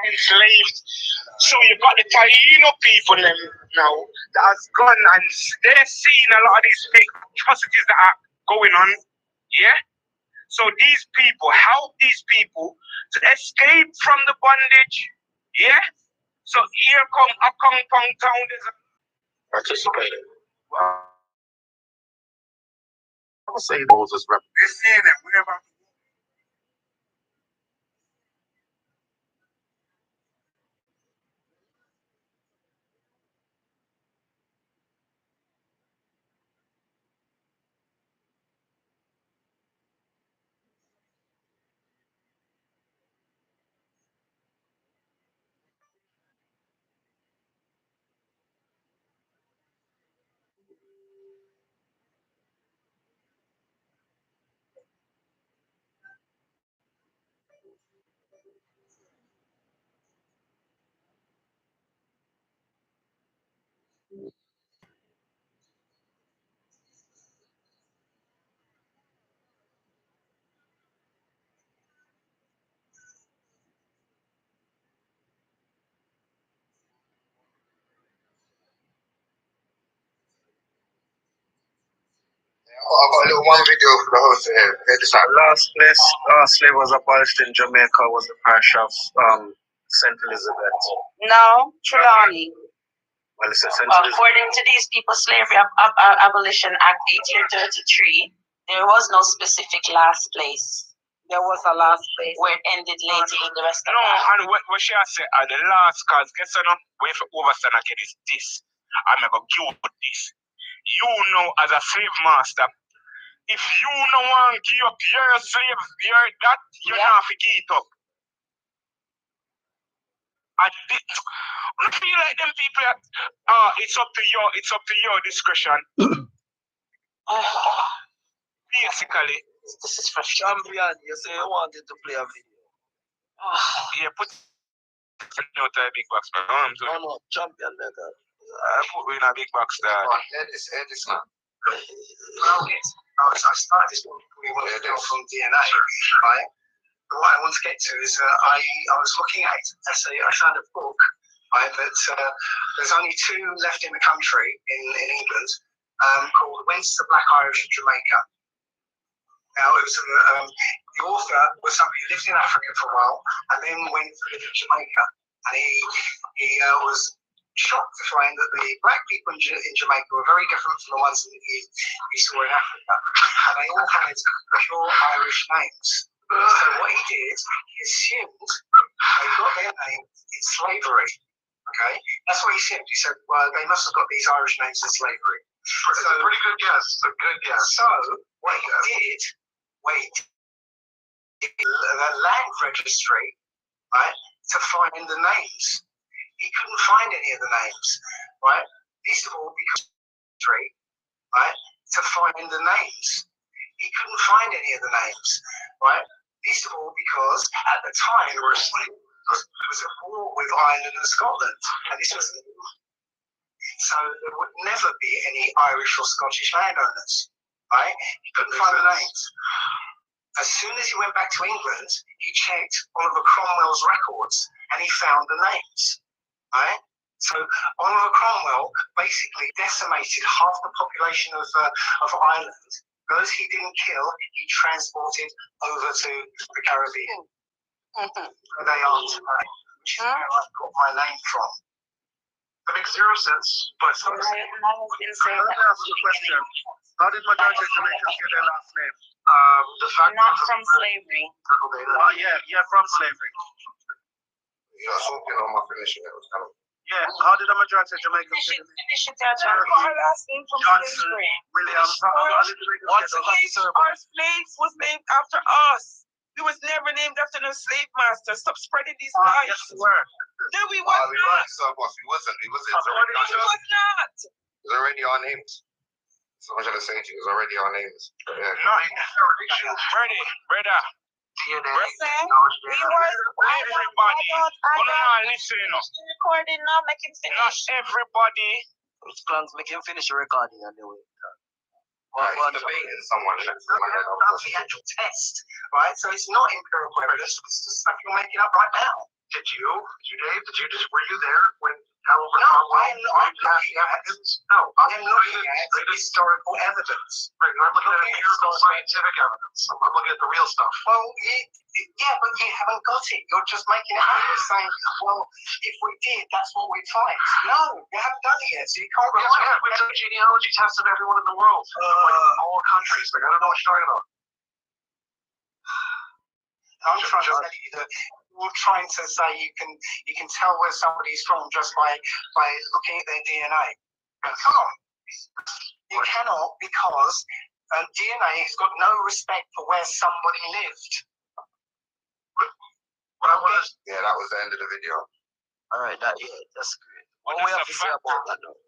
enslaved. So you got the Taino people them now that has gone and they're seeing a lot of these big atrocities that are going on. Yeah. So these people help these people to escape from the bondage. Yeah. So here come a compound town. There's a participating. Well, I would say Moses rep. They're saying that we're about to. I've got a little one video for the host here. Last slave was abolished in Jamaica was the parish of St. Elizabeth. No, Trelawney. Well, it's St. Elizabeth. According to these people, Slavery Abolition Act 1833, there was no specific last place. There was a last place where it ended later in the rest of No, and what she has said at the last cause, guess what? Wait for overstand again is this. I'm going to give you this. You know, as a slave master, if you don't want to give up your slave, you're not to give it up. I feel like them people, it's up to your discretion. Basically, this is for champion. You say you wanted to play a video. Yeah, put out a big box, man. No, champion better. I put in a big box there. Head this man. I started this one. We wanted to do from DNA, right? But what I want to get to is I was looking at I found a book, right, that there's only two left in the country in England called Whence the Black Irish of Jamaica. Now, it was the author was somebody who lived in Africa for a while and then went to live in Jamaica. And he was shocked to find that the black people in Jamaica were very different from the ones that he saw in Africa. And they all had pure Irish names. So what he did, he assumed they got their name in slavery. Okay? That's what he said. He said, well, they must have got these Irish names in slavery. It's a pretty good guess. A good guess. So what he did, the land registry, right, to find the names. He couldn't find any of the names, right? Least of all because right, to find the names. He couldn't find any of the names, right? Least of all because at the time there was a war with Ireland and Scotland, and this was so there would never be any Irish or Scottish landowners, right? He couldn't find the names. As soon as he went back to England, he checked Oliver Cromwell's records and he found the names. Right? So Oliver Cromwell basically decimated half the population of Ireland. Those he didn't kill, he transported over to the Caribbean. Where they are today, which is where I got my name from. That makes zero sense, but let me ask you a question. How did majority of Jamaicans get their last name? The fact not from slavery. Yeah, from slavery. Yeah, something on my finishing it was kind of. Yeah, how did the majority of Jamaicans get their last name from slavery. Williams, how did Jamaicans get Our slaves was named after us. We was never named after no slave master. Stop spreading these lies. Yes, we were. No, we was not. We weren't, sir, boss. We wasn't. We was not. It was already our names. So I'm trying to say to you, it was already our names. Yeah. No, ready, brother. We was Everybody. listen. Recording now, make him finish. Not everybody. Clunks, make him finish the recording anyway. He's debating someone. That's the actual test, right? So it's not empirical evidence. It's the stuff you're making up right now. Did you, Dave? Were you there when Oliver Cromwell? No, I'm looking at the historical evidence. Right, I'm looking at empirical scientific evidence. I'm looking at the real stuff. Well, yeah, but you haven't got it. You're just making it up. You're saying, well, if we did, that's what we'd find. No, you haven't done it yet, so you can't rely on it. We've done a genealogy test of everyone in the world. All countries. Like, I don't know what you're talking about. I'm trying to tell you that we're trying to say you can tell where somebody's from just by looking at their DNA. You can't. You cannot, because DNA has got no respect for where somebody lived. Yeah, that was the end of the video. Alright, that's great. What we have to say about that though?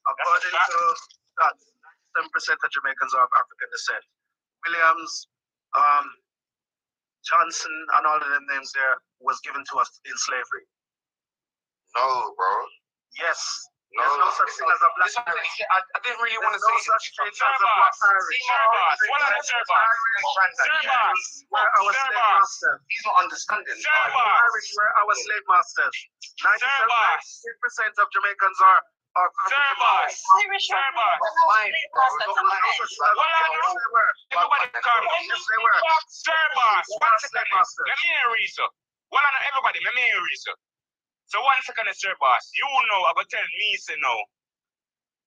According to stats, 7% of Jamaicans are of African descent. Williams, Johnson, and all of them names there was given to us in slavery. No, bro. Yes. No, there's no such thing as a black pirate. I didn't really want to say no such thing as a black pirate. Where our slave masters. He's not understanding. Irish were our slave masters. 97% of Jamaicans are African. Everybody, let me hear you. So 1 second, sir, boss. You know, I'm going to tell me, say no.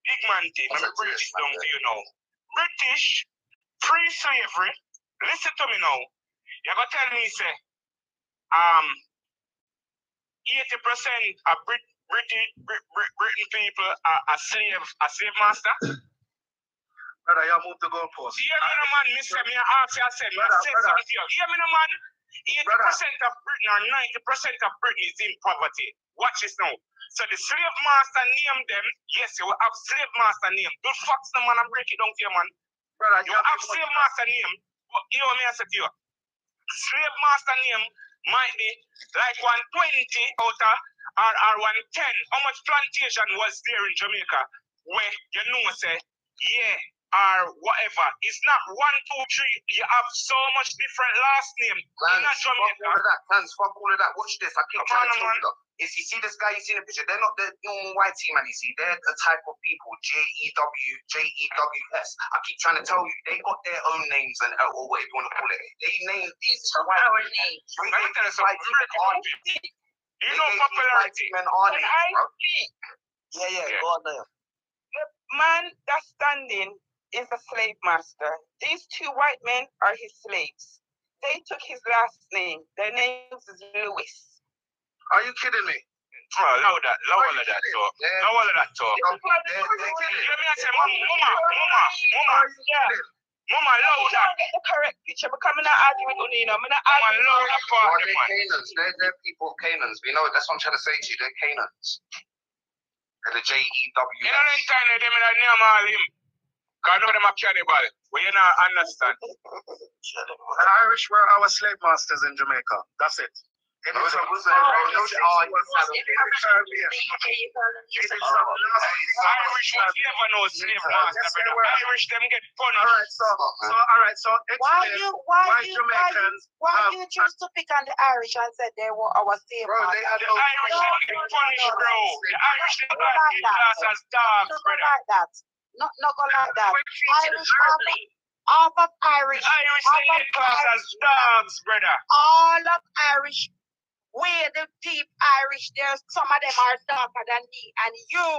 Big man thing, let me break this down to you now. British, pre-slavery, listen to me now. You're going to tell me, say, 80% of Britain people are slave master. Brother, you move the goalpost. Hear me, no man, me say, me ask you, I said, me say something to you. Hear me, no man. 80% of Britain or 90% of Britain is in poverty. Watch this now. So the slave master name them. Yes, you will have slave master name. Don't fuck the man and break it down to you, man. Brother, you have slave master name. But you know me, I said to you. Slave master name might be like 120 out of or 110. How much plantation was there in Jamaica where you know say, yeah, or whatever. It's not 1, 2, 3. You have so much different last name. Fuck all of that. Watch this. I keep trying to tell you. Is you see this guy you see in the picture? They're not the normal white team, man. You see, they're a type of people. JEWS. I keep trying to tell you, they got their own names and or whatever you want to call it. They name these white names. Let me tell you something. You know popularity. Yeah. Go on there. The man that's standing is a slave master. These 2 white men are his slaves. They took his last name. Their names is Lewis. Are you kidding me? Lower that talk. Let me say, Mama, lower that. Get the correct picture. But I'm not arguing with Unino. I'm not arguing lower that part. They're Canaans. They're people of Canaans. We know it. That's what I'm trying to say to you. They're Canaans. They're the JEW. You don't understand them in a name all him. Because I know them are cannibal. Well, you not understand. The Irish were our slave masters in Jamaica. That's it. It was a Irish was never no slave master, brother. Irish them get punished. All right. So Why Jamaicans, you choose to pick on the Irish and said they were our slave bro, masters? they had The no Irish them get punished, bro. The Irish them get class as dogs, Not brother. like that. Not go like that. We're treated Irish horribly. half of Irish. The Irish them get class as dogs, brother. All of Irish, where the deep Irish, there's some of them are darker than me and you.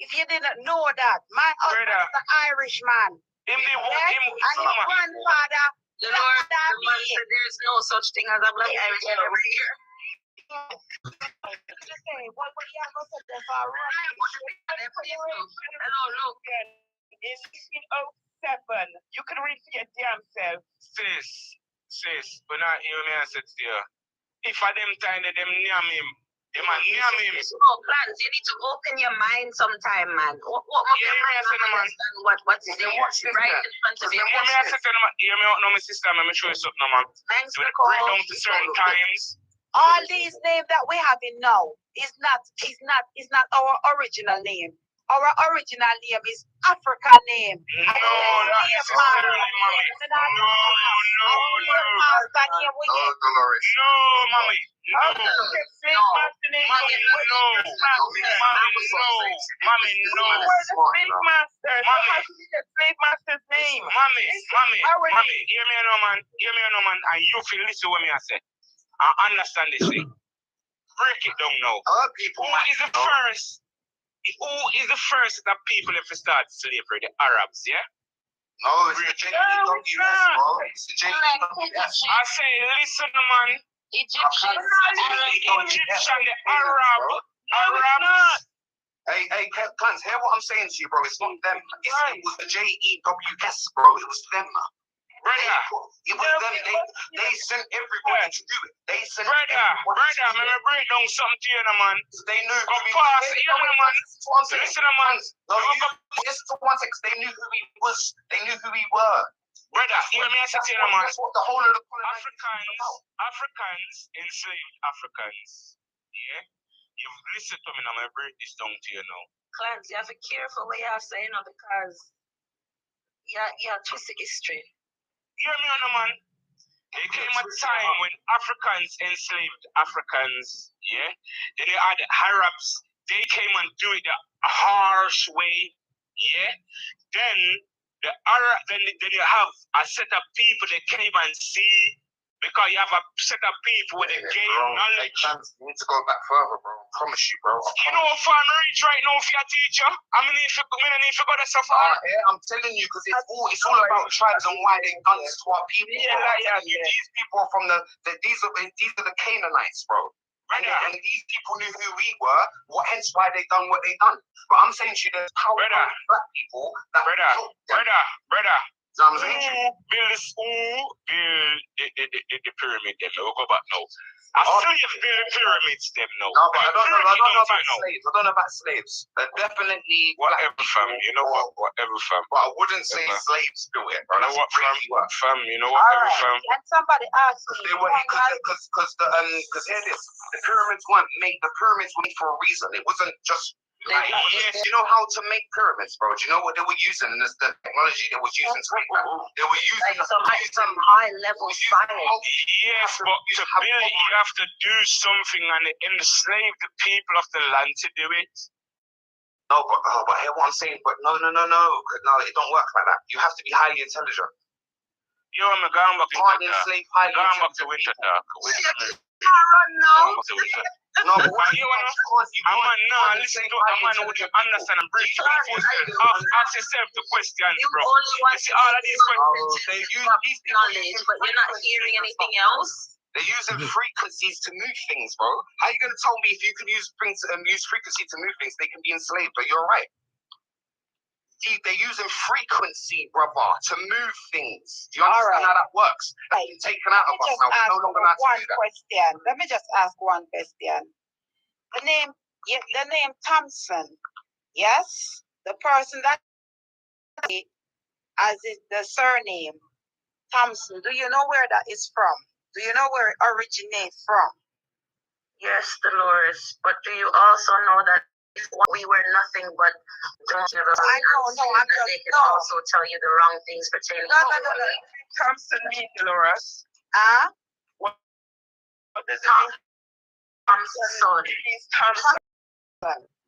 If you didn't know that, my husband Brother. is an Irishman. Him the Yes, him and his grandfather. The Lord, the man said there's no such thing as a black Irish over here. Hello, look. In 1907, you can read for your damn self. Sis, but not hear me and sit there. If at them time that them near him, them a near him. No plans. You need to open your mind sometime, man. What Yeah, your mind man. understand what's there right in front of you. Hear me and sit there, hear me out now, my sister, let me show you something, man. Thanks So for when it break calling. down to certain times, All these names that we have in now is not our original name. Our original name is African name. no, not necessarily, mommy. No. Dolores. No, mommy. No. Mommy, no. Slave master. Slave master's name. Mommy, hear me now, man. And you feel listen what me I say. I understand this thing. Break it down now. People. Who is the first that people ever start slavery? The Arabs, yeah? No, it's the JEWS, bro. It's the JEWS. I say, listen, man. Egyptian. Egyptian, the Arabs. Hey, Clans, hear what I'm saying to you, bro. It's not them. It was the JEWS, bro. It was them. Brother. It was them. They sent everybody to do it. They sent Brother, let me break down something to you, man. They knew Come pass, you know, man. Listen, man. Listen to one second. They knew who he was. They knew who we were. Brother, hear me and say to you, man. That's what the whole of the Africans, enslaved Africans. Yeah? You've listened to me now. I'm going to break this down to you now. Clans, you have to be careful what you have saying now because you twist the history. Hear me on, man. There came a time when Africans enslaved Africans, yeah? Then you had the Arabs, they came and do it the harsh way, yeah? Then then you have a set of people that came and see, because you have a set of people with a gain knowledge. You need to go back further, bro. I promise you, bro. You know what I'm rich right now for your teacher? I mean, if you go to so far. I'm telling you, because it's all about tribes and why they've done this to our people. These people are from these are the Canaanites, bro. And these people knew who we were, hence why they done what they done. But I'm saying to you, there's power black people that Brother. Who build the pyramid them? We'll go back now. I still you build the pyramids them now. No, but I don't know about slaves. I don't know about slaves. Definitely whatever, fam. You know what? Whatever, fam. But I wouldn't say slaves do it. You know what, fam? You know whatever, fam. And somebody asked me. Because hear this. The pyramids were made for a reason. It wasn't just. Like, you know how to make pyramids, bro? Do you know what they were using? And the technology they were using to make that. They were using some high level science. Yes, but to build it, you have to do something and enslave the people of the land to do it. No, but hear what I'm saying. But no, it don't work like that. You have to be highly intelligent. Yo, I'm going back to winter dark. No, but what you want to listen to a man who you understand and bring to ask yourself the questions, bro. You see all of these questions. They use these knowledge, but you're not hearing anything else. They're using frequencies to move things, bro. How are you going to tell me if you can use frequency to move things, they can be enslaved? But you're right. They're using frequency, brother, to move things. Do you understand how that works? That's been taken out of us now. We're no longer allowed to do that. Question. Let me just ask one question. The name Thompson, yes? The person that as is the surname Thompson, do you know where that is from? Do you know where it originates from? Yes, Dolores. But do you also know that if we were nothing but don't give a I know, no, I'm just they can also tell you the wrong things pertaining no. It comes to me, Dolores. What does it mean? Thompson. Thompson.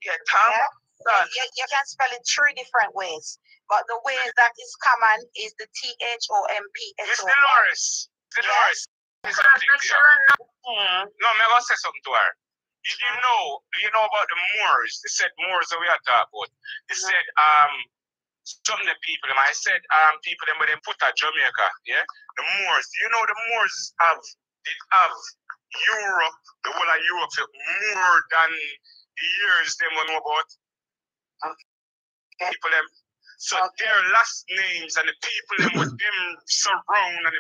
Yeah, Thompson. You can spell it 3 different ways, but the way that is common is the THOMPSON. It's Dolores. Dolores. Yes. No, I'm going to say something to her. Do you know about the Moors? They said Moors that we are talking about. They said some of the people, I said people them when they put at Jamaica, yeah? The Moors. You know the Moors have Europe, the whole of Europe more than the years they know about. People them. So their last names and the people them with them surround and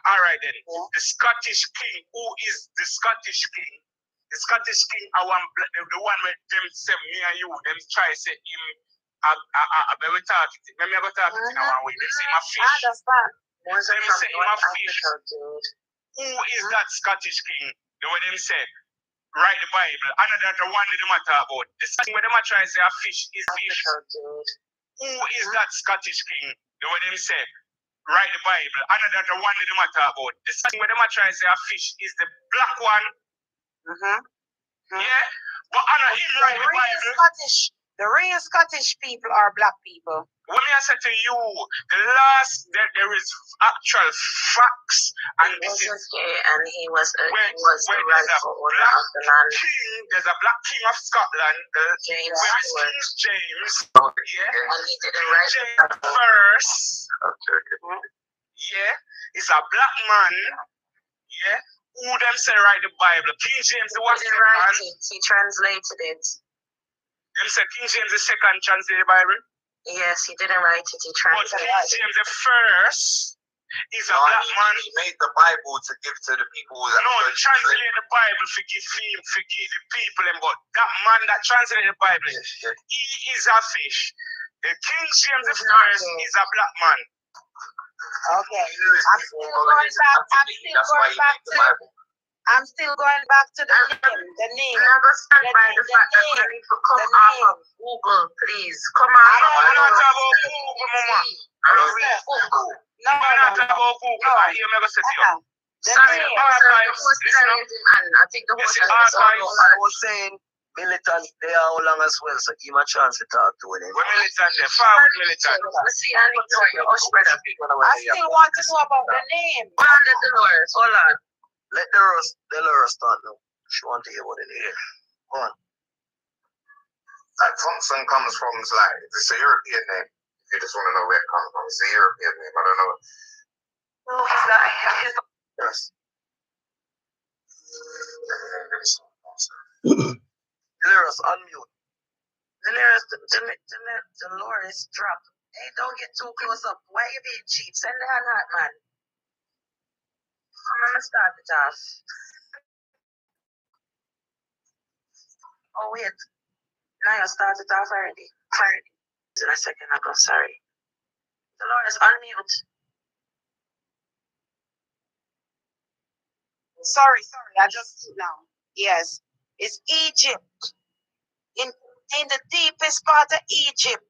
all right then. The Scottish king, who is the Scottish king? The Scottish king are the one with them say me and you, them try to say him we talk it. Let me go talk it in one way. They say him a fish. I understand. Let me say him a fish. Who is that Scottish king? The way them say, write the Bible. Another the one that them talk about. The thing where them try to say a fish is fish. Who is that Scottish king? The way them say, write the Bible. Another the one that them talk about. The thing where them try to say a fish is the black one. Yeah? But another him write the Bible. The real Scottish people are black people. When I said to you, there is actual facts, and this is and he was the rightful owner of the land. There's a black king of Scotland, James. King James. Yeah, and he didn't write James first. Yeah, he's a black man. Yeah, who them say write the Bible? King James the one write it. He translated it. Them say King James the second translated the Bible. Yes, he didn't write it. He translated it. But King James the first is a black man. He made the Bible to give to the people. He translated the Bible for give the people. But that man that translated the Bible, he is a fish. The King James the first is a black man. Okay. I'm still going back to the name. The name. I understand by the fact that you need to come off of Google, please. Come on. I'm not talking about Google, Mama. No. I'm not talking about Google. I hear me say to you. Sorry, I think the host was saying militants, they are all along as well, so give him a chance to talk to them. We're militant, they're forward militant. I still want to know about the name. Hold on. Let Dolores start now. She wants to hear what it is. Go on. Like Thompson comes from, it's a European name. If you just want to know where it comes from, it's a European name. I don't know. No, he's not. Yes. Dolores, unmute. Dolores, drop. Hey, don't get too close up. Why are you being cheap? Send the hand out, man. I'm gonna start it off. Oh wait, now you started off already. In a second ago, sorry. Dolores, unmute. Sorry, I just now. Yes, it's Egypt. In the deepest part of Egypt,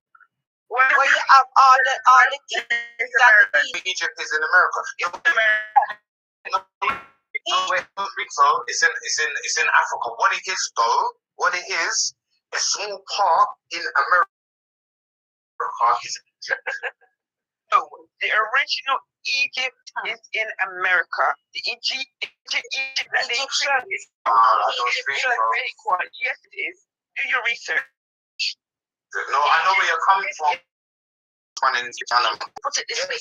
where you have all the things that Egypt is in America. It's in Africa. What it is, a small part in America is Egypt. No, the original Egypt is in America. The Egypt that they show is very quiet. Yes, it is. Do your research. No, I know where you're coming from. Put it this way,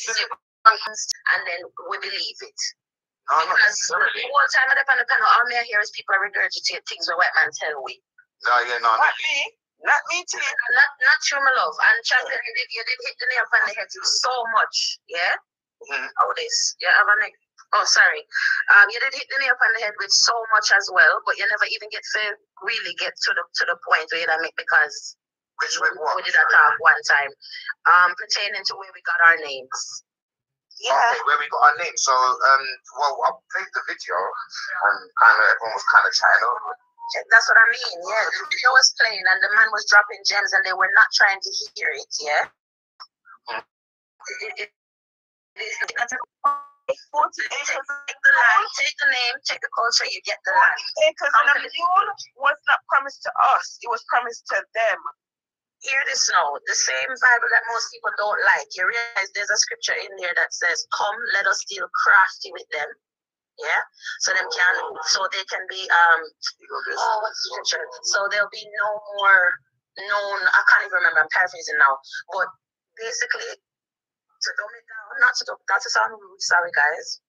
and then we believe it. No, because the whole time I'm on the panel, all I hear is people regurgitate things the white man tell we. Not me too. Not true, my love. And Champion, you did hit the nail on the head so much, yeah? Oh, this. You have a neck. Oh, sorry. You did hit the nail on the head with so much as well, but you never even get to really get to the point where you make, because we did a talk one time pertaining to where we got our names. Yeah. Okay, where we got our name. So, well, I played the video, and kind of everyone was kind of chatting over it. That's what I mean. Yeah, the video was playing, and the man was dropping gems, and they were not trying to hear it. Yeah. Take the name, take the culture, you get the land. Because the mule was not promised to us; it was promised to them. Hear this now. The same Bible that most people don't like. You realize there's a scripture in there that says, "Come, let us deal crafty with them." Yeah, so they can be what's the scripture? So there'll be no more known. I can't even remember. I'm paraphrasing now, but basically, to dumb it down, not to sound rude. Sorry, guys.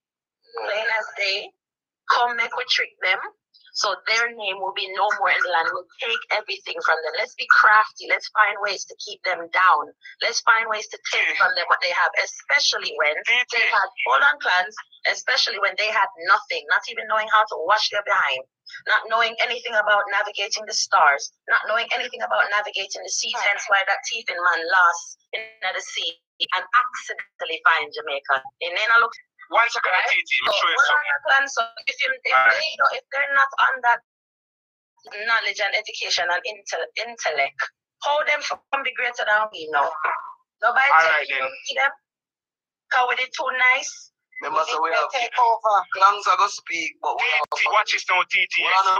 Plain as day. Come, make we trick them. So their name will be no more in the land. We'll take everything from them. Let's be crafty. Let's find ways to keep them down. Let's find ways to take from them what they have, especially when they had hold-on clans, especially when they had nothing, not even knowing how to wash their behind, not knowing anything about navigating the stars, not knowing anything about navigating the sea. Hence why that thieving man lost in the sea and accidentally find Jamaica. And then I look. One second, right? So if they're not on that knowledge and education and intellect, how them from be greater than we know? Nobody see them. How we did too nice. Remember, so we have take over. Clangs are going to speak, but we have watch this now, TT. We have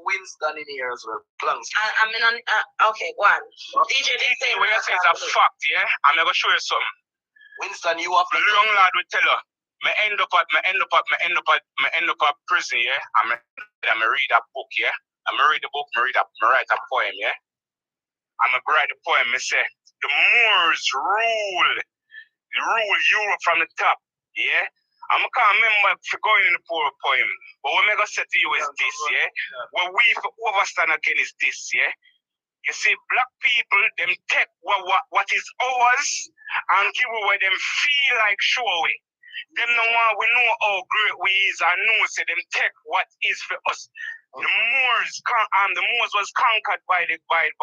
Winston in here as well. Clangs. I mean, okay, one. DJ TT, what you say is a fact, yeah? I'm going to show you something. Winston, you have the young lad will tell her. I end up at prison, yeah. I'm read a book, yeah. I'm read the book, I write a poem, yeah. I'm gonna write a poem. I say the Moors rule Europe from the top, yeah. I'm gonna remember for going in the poem, but what I'm gonna say to you is this, yeah. What we overstand again is this, yeah. You see, black people, them take what is ours and give away them feel like show away. Them no one we know how great we is and know say them take what is for us. The Moors was conquered by the crown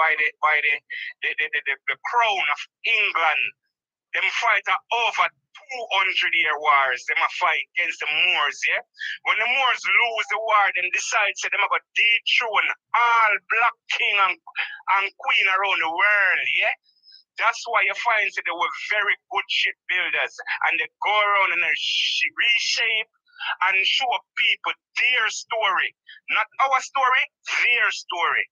of England. Them fight over 200-year wars. Them a fight against the Moors, yeah. When the Moors lose the war, them decide say them are gonna dethrone all black king and queen around the world, yeah. That's why you find that they were very good shipbuilders, and they go around and they reshape and show people their story, not our story, their story.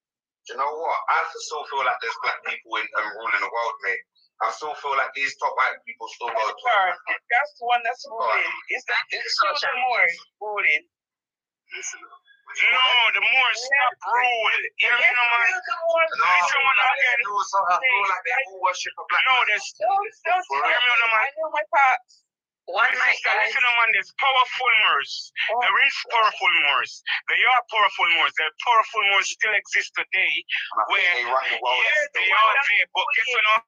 Do you know what? I still feel like there's black people ruling the world, mate. I still feel like these top white people still go to. That's the one that's ruling. It's still the Moors ruling. No, the Moors stop ruling. You know, man. Someone again. I feel like they all worship a black. No, there's. I know my parts. One night, guys. Listen, man, there's powerful Moors. There is powerful Moors. There are powerful Moors. The powerful Moors still exist today. Where they run the world. Yeah, they are there. But guess what?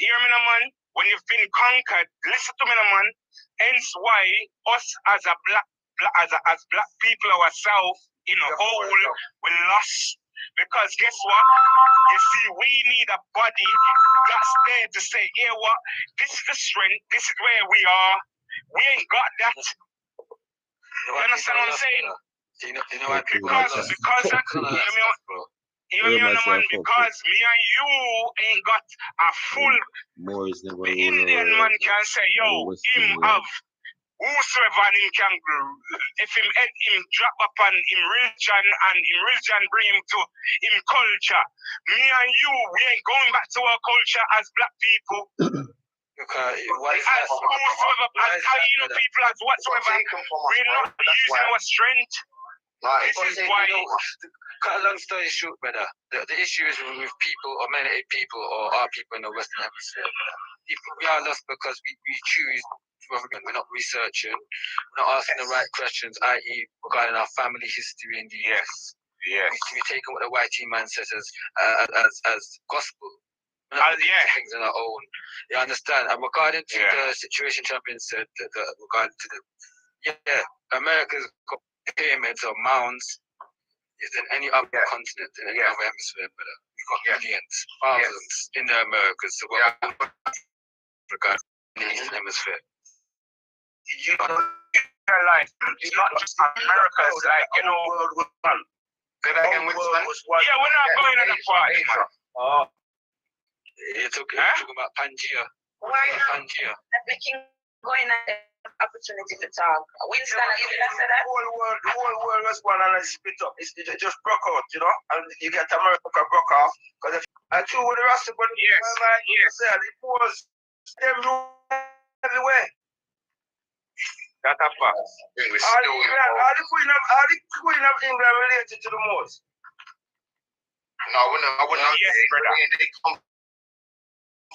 Hear me, man. When you've been conquered, listen to me, man. Hence why us as black people ourselves in a whole we lost. Because guess what? You see, we need a body that's there to say, yeah, what? This is the strength. This is where we are. We ain't got that. You understand what I'm saying? Because me and you ain't got a full. The Indian man can say, yo, him have whosoever him can grow. If him drop upon him religion and him religion bring him to him culture. Me and you, we ain't going back to our culture as black people. Okay, as whosoever, as Taino people, as whatsoever, we're not using our strength. This is why. Cut a long story short, brother. The issue is with people or many people or our people in the Western Hemisphere. We are lost because we choose. We're not researching, we're not asking the right questions, i.e., regarding our family history in the US. Yes. We're taking what the white man says as gospel. We're not things on our own. You understand? And regarding to the situation champion said, regarding to America's got pyramids or mounds than any other continent, in any other hemisphere, but we've got millions, thousands in the Americas. So regarding the Eastern Hemisphere. You know, like, it's not just America, it's like, you know, world was one. Say that again, which one? Yeah, we're not going to the party, man. Oh. You're talking about Pangea. Why not? Pangea. We can go in and opportunity to talk. Winston, you didn't say that? The whole world was one and it split up. It just broke out, you know? And you get America broke off. Because if I chew with the rest of them, yes, it was them everywhere. That's a fact. All the queen of England related to the most. No, I wouldn't. Yes, brother. They come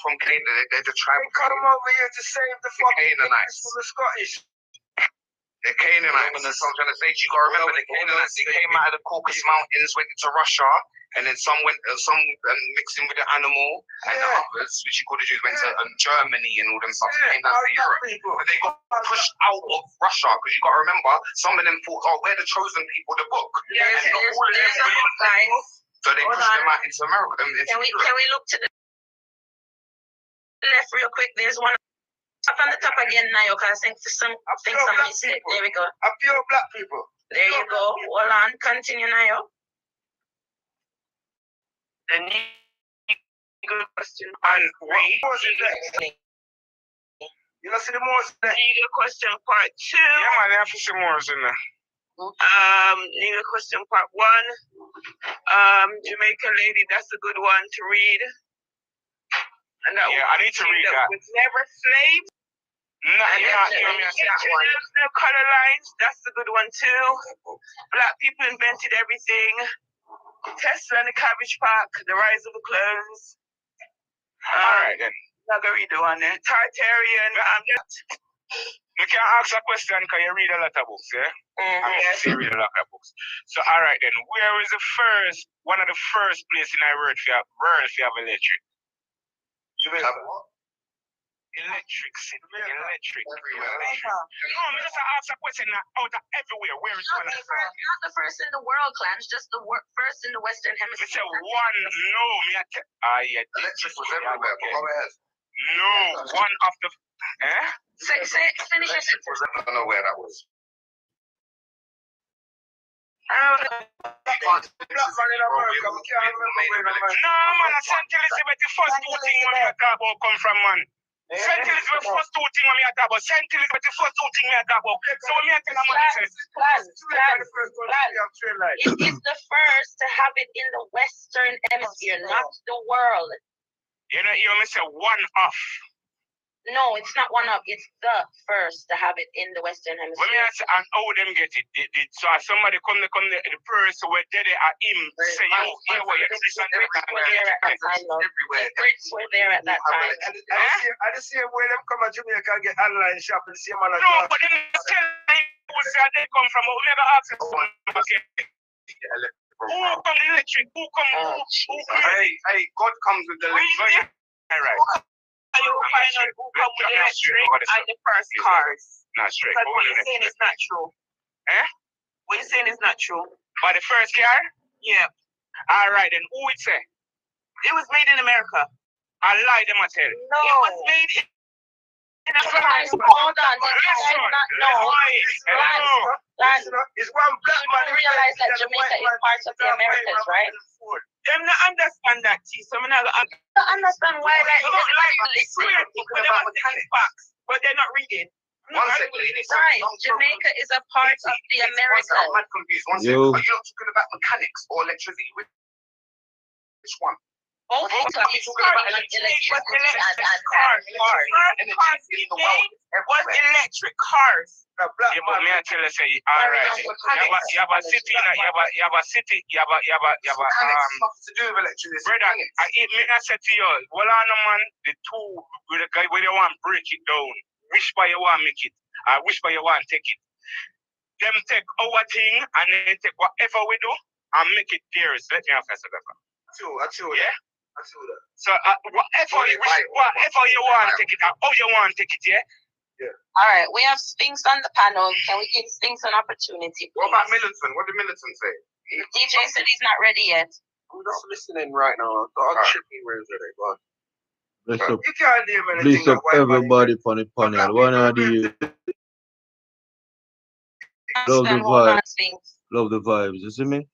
from Canada. They're the tribe. They come over here to save the fucking Canaanites. from the Scottish. The Canaanites. That's what I'm trying to say. You gotta remember the Canaanites. They came out of the Caucasus Mountains, went into Russia, and then some went, some mixing with the animal, and the others, which you call the Jews, went to Germany and all them stuff. Came down to Europe, but they got pushed out of Russia because you gotta remember, some of them thought, oh, we're the chosen people, the book. Yes, and not all of them. So they pushed them out into America. Can we look to the left real quick? There's one up on the top again now, because I think some mistake. There we go. A pure black people. There you go. Hold on. Continue now. The good question. And what was it there? You know, see the most there? Legal question part 2. Yeah, man, I have to see more in there. Legal question part 1. Jamaica lady, that's a good one to read. And that I need to read that. Was never slaves. No color lines, that's a good one too. Black people invented everything. Tesla and the Cabbage Patch, the rise of the clones. Alright then. Not gonna read the one there. Tartarian. You can ask a question because you read a lot of books, yeah? Yes. You read a lot of books. So alright then, where is one of the first places in our world if you have electric? Electric. Everywhere. No, I'm just ask a question out of everywhere. Where is one? Not the first in the world, Clan, just the first in the Western Me Hemisphere. say one. No, me a Electric was everywhere, but go ahead. No, one of the. Finish it. Electric was everywhere. I don't know where that was. No, man, St. Elizabeth, the first two things when you talk about come from, man. St. Elizabeth, the first two things when you talk about. St. Elizabeth, the first two things when you talk about. So when you tell them what it says. It is the first to have it in the Western Hemisphere, not the world. You know, you say one off. No, it's not one of. It's the first to have it in the Western Hemisphere. When I say, and how them get it? So somebody come the person where did it at him say, yo, here what you see everywhere. The Brits were there at that time. I just see where them come to Jamaica and get online shopping. See man. No, but them tell me where they come from. We never ask them. Who come electric? Who come? Hey, God comes with the electric. Right. You find out who come with electric are the first cars. Not straight. But what you're saying is not true. What you're saying is not true. By the first car? Yeah. Alright, then who it say? It was made in America. I lie them I tell. No. It was made in America. Hold on. It's one black man. You realize that Jamaica is part of the Americas, right? Them not understand that, so I'm not understand why that is but they're not reading. Right, Jamaica is a part of the Americas. I'm confused. Are you not talking about mechanics or electricity? Which one? Both things are talking about electric cars. Yeah, but me I tell you say, all right. You have a city, you have a to do with electricity. Brother, I said to you, well, man, the two with the guy where you want break it down, which by you want make it, which by you want take it. Them take our thing and then take whatever we do and make it theirs. Let me have a second. I feel yeah. I feel that. So whatever you want take it, how you want take it, yeah. Yeah. All right, we have Spinks on the panel. Can we give Spinks an opportunity, please? What about Militant? What did Militant say? DJ said he's not ready yet. I'm not listening right now. I'll chip in where is it? Go on. Bless up, You can't name anything. bless up everybody on the panel. One of the Love the vibe. Love the vibes. You see me?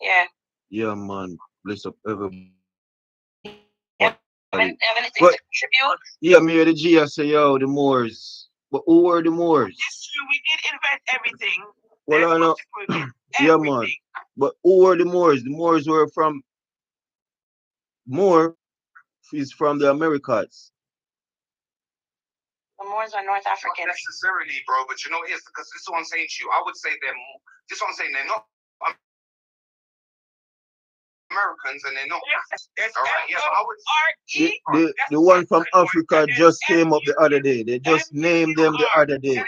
Yeah. Yeah, man. Bless up everybody. Have anything But to contribute? yeah, me or the G, I say, yo, the Moors. But who were the Moors? It's true, we did invent everything. Well, I know. Yeah, man. But who were the Moors? The Moors were from Moor is from the Americas. The Moors are North African. Not necessarily, bro, but you know, it's because this is what I'm saying to you. I would say this is what I'm saying, they're not Americans and they're not. It's all right, yeah, I would. The one from Africa just came up the other day. They just named them the other day.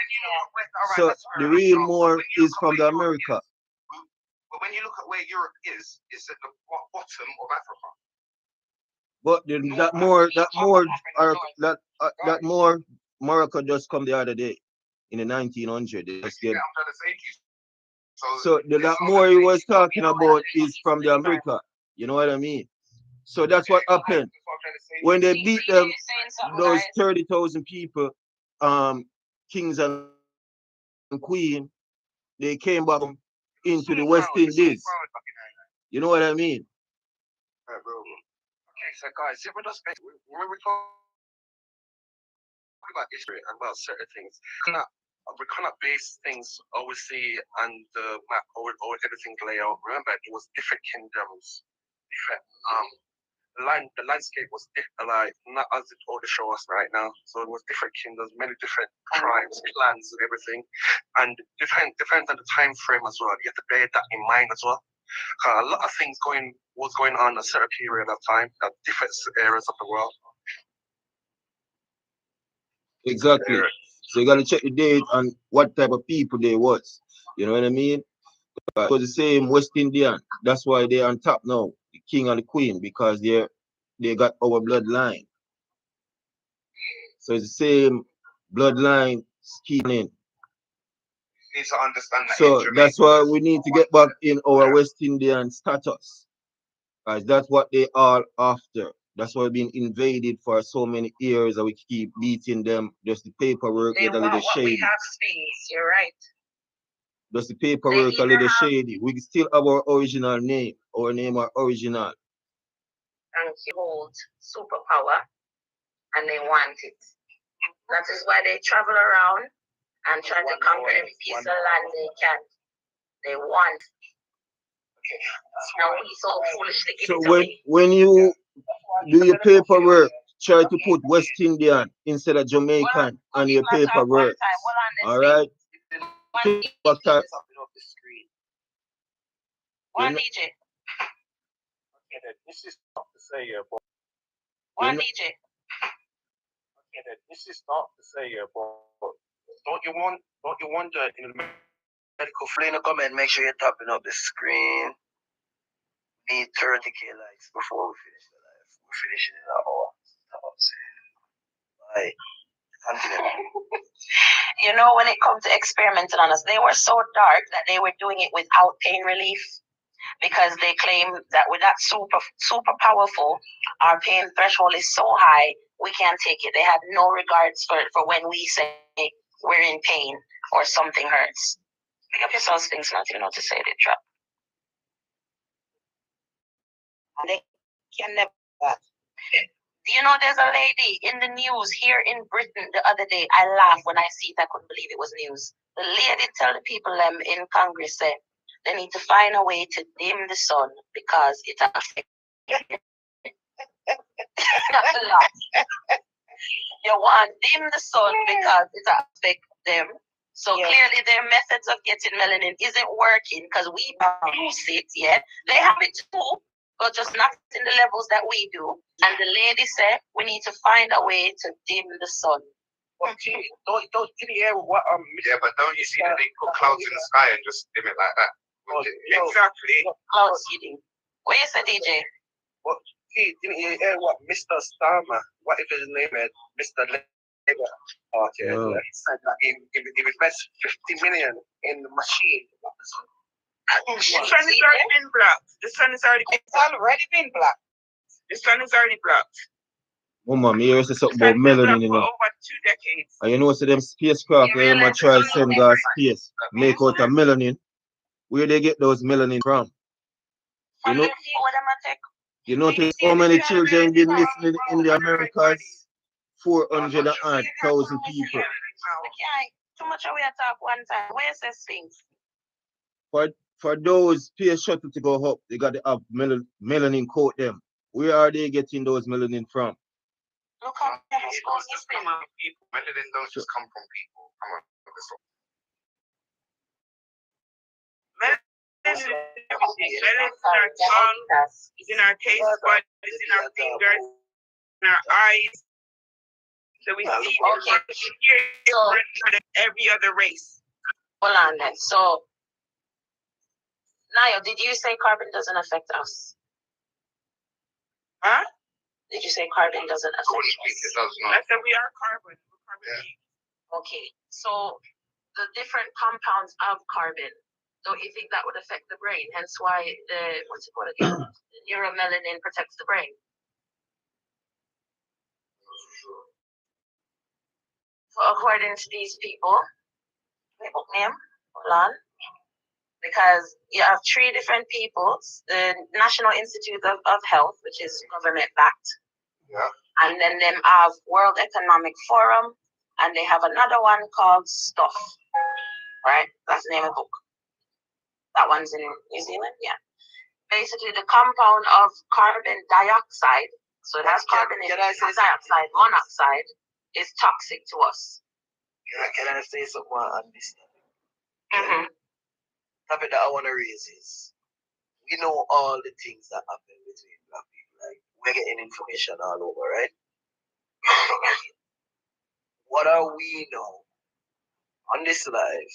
So the real Moor is from the America. But when you look at where Europe is, it's at the bottom of Africa. But that more Morocco just come the other day in the 1900s. They just get. So that more he was talking about is from the America. You know what I mean? So that's what happened when they beat them. Those 30,000 people, kings and queen, they came back into the West Indies. You know what I mean? Right, bro. Okay, so guys, when we talk about history and about certain things, we cannot base things obviously on the map or everything layout. Remember, it was different kingdoms, different the landscape was different, like not as it all show us right now. So it was different kingdoms, many different tribes, clans, and everything, and depends on the time frame as well. You have to bear that in mind as well. A lot of things was going on a certain period of time at different areas of the world. Exactly. So you gotta check the date and what type of people they was. You know what I mean? It was the same West Indian. That's why they're on top now, the king and the queen, because they got our bloodline. So it's the same bloodline scheming. Need to understand that. So that's why we need to get back in our West Indian status. Because that's what they are after. That's why we've been invaded for so many years and we keep beating them. Just the paperwork They get a want little what shady. we have, space. You're right. Just the paperwork a little shady. We still have our original name. Our name are original. And you hold superpower and they want it. That is why they travel around and try to conquer every piece of land they can. They want. And we so foolishly give it away. When you do your paperwork, try to put West Indian instead of Jamaican on your paperwork. All right? One DJ. This is not to say but One DJ. This is not to say but don't you wonder in the medical Leave a comment, make sure you're tapping up the screen. Need 30k likes before we finish the live. We're finishing in an hour. Right. Continue. You know, when it comes to experimenting on us, they were so dark that they were doing it without pain relief because they claim that with that super powerful, our pain threshold is so high, we can't take it. They had no regards for when we say we're in pain or something hurts. Pick up yourselves, things not even know to say they drop. They can never. You know, there's a lady in the news here in Britain the other day. I laughed when I see it. I couldn't believe it was news. The lady tell the people in Congress that they need to find a way to dim the sun because it affects. You want to dim the sun because it affects them. So clearly their methods of getting melanin isn't working because we produce it, yeah. They have it too, but just not in the levels that we do. And the lady said we need to find a way to dim the sun. don't you hear what yeah, but don't you see that they put clouds in the sky and just dim it like that? Exactly. Cloud seeding. What you say, DJ? What didn't you hear what Mr. Starmer, whatever his name is, Mr. Labour Party, he said that he invests 50 million in the machine. The sun is already been blocked. The sun is already been blocked. The sun is already blocked. Woman, me hear something about melanin, you For know. over 2 decades. And you know, so them spacecraft, they might try to send gas space, make out a melanin. Where they get those melanin from? You know, you notice how many children been listening in the Americas? 400,000 people. Too much of we talk one time. Where's this thing? For those space shuttle to go up, they got to have melanin coat them. Where are they getting those melanin from? Look how Melanin don't just come from people. Come on. Melanin is everything. Melanin is in our tongue, it's in our taste buds, it's in our fingers, in our eyes. So we see here than every other race. Hold on then. So, Nayo, did you say carbon doesn't affect us? Huh? Did you say carbon doesn't affect us? I said we are carbon. We're carbon. Yeah. Okay. So, the different compounds of carbon, don't you think that would affect the brain? Hence why the, what's it called again? The neuromelanin protects the brain. So according to these people, wait, name, hold on, because you have 3 different people, the National Institute of Health, which is government backed, and then them have World Economic Forum, and they have another one called Stuff, right? That's the name of the book. That one's in New Zealand, yeah. Basically, the compound of carbon dioxide, so that's carbon dioxide, monoxide, is toxic to us. Can I say something on this? Mm-hmm. Topic that I want to raise is, we know all the things that happen between black people. Like, we're getting information all over, right? What are we now on this live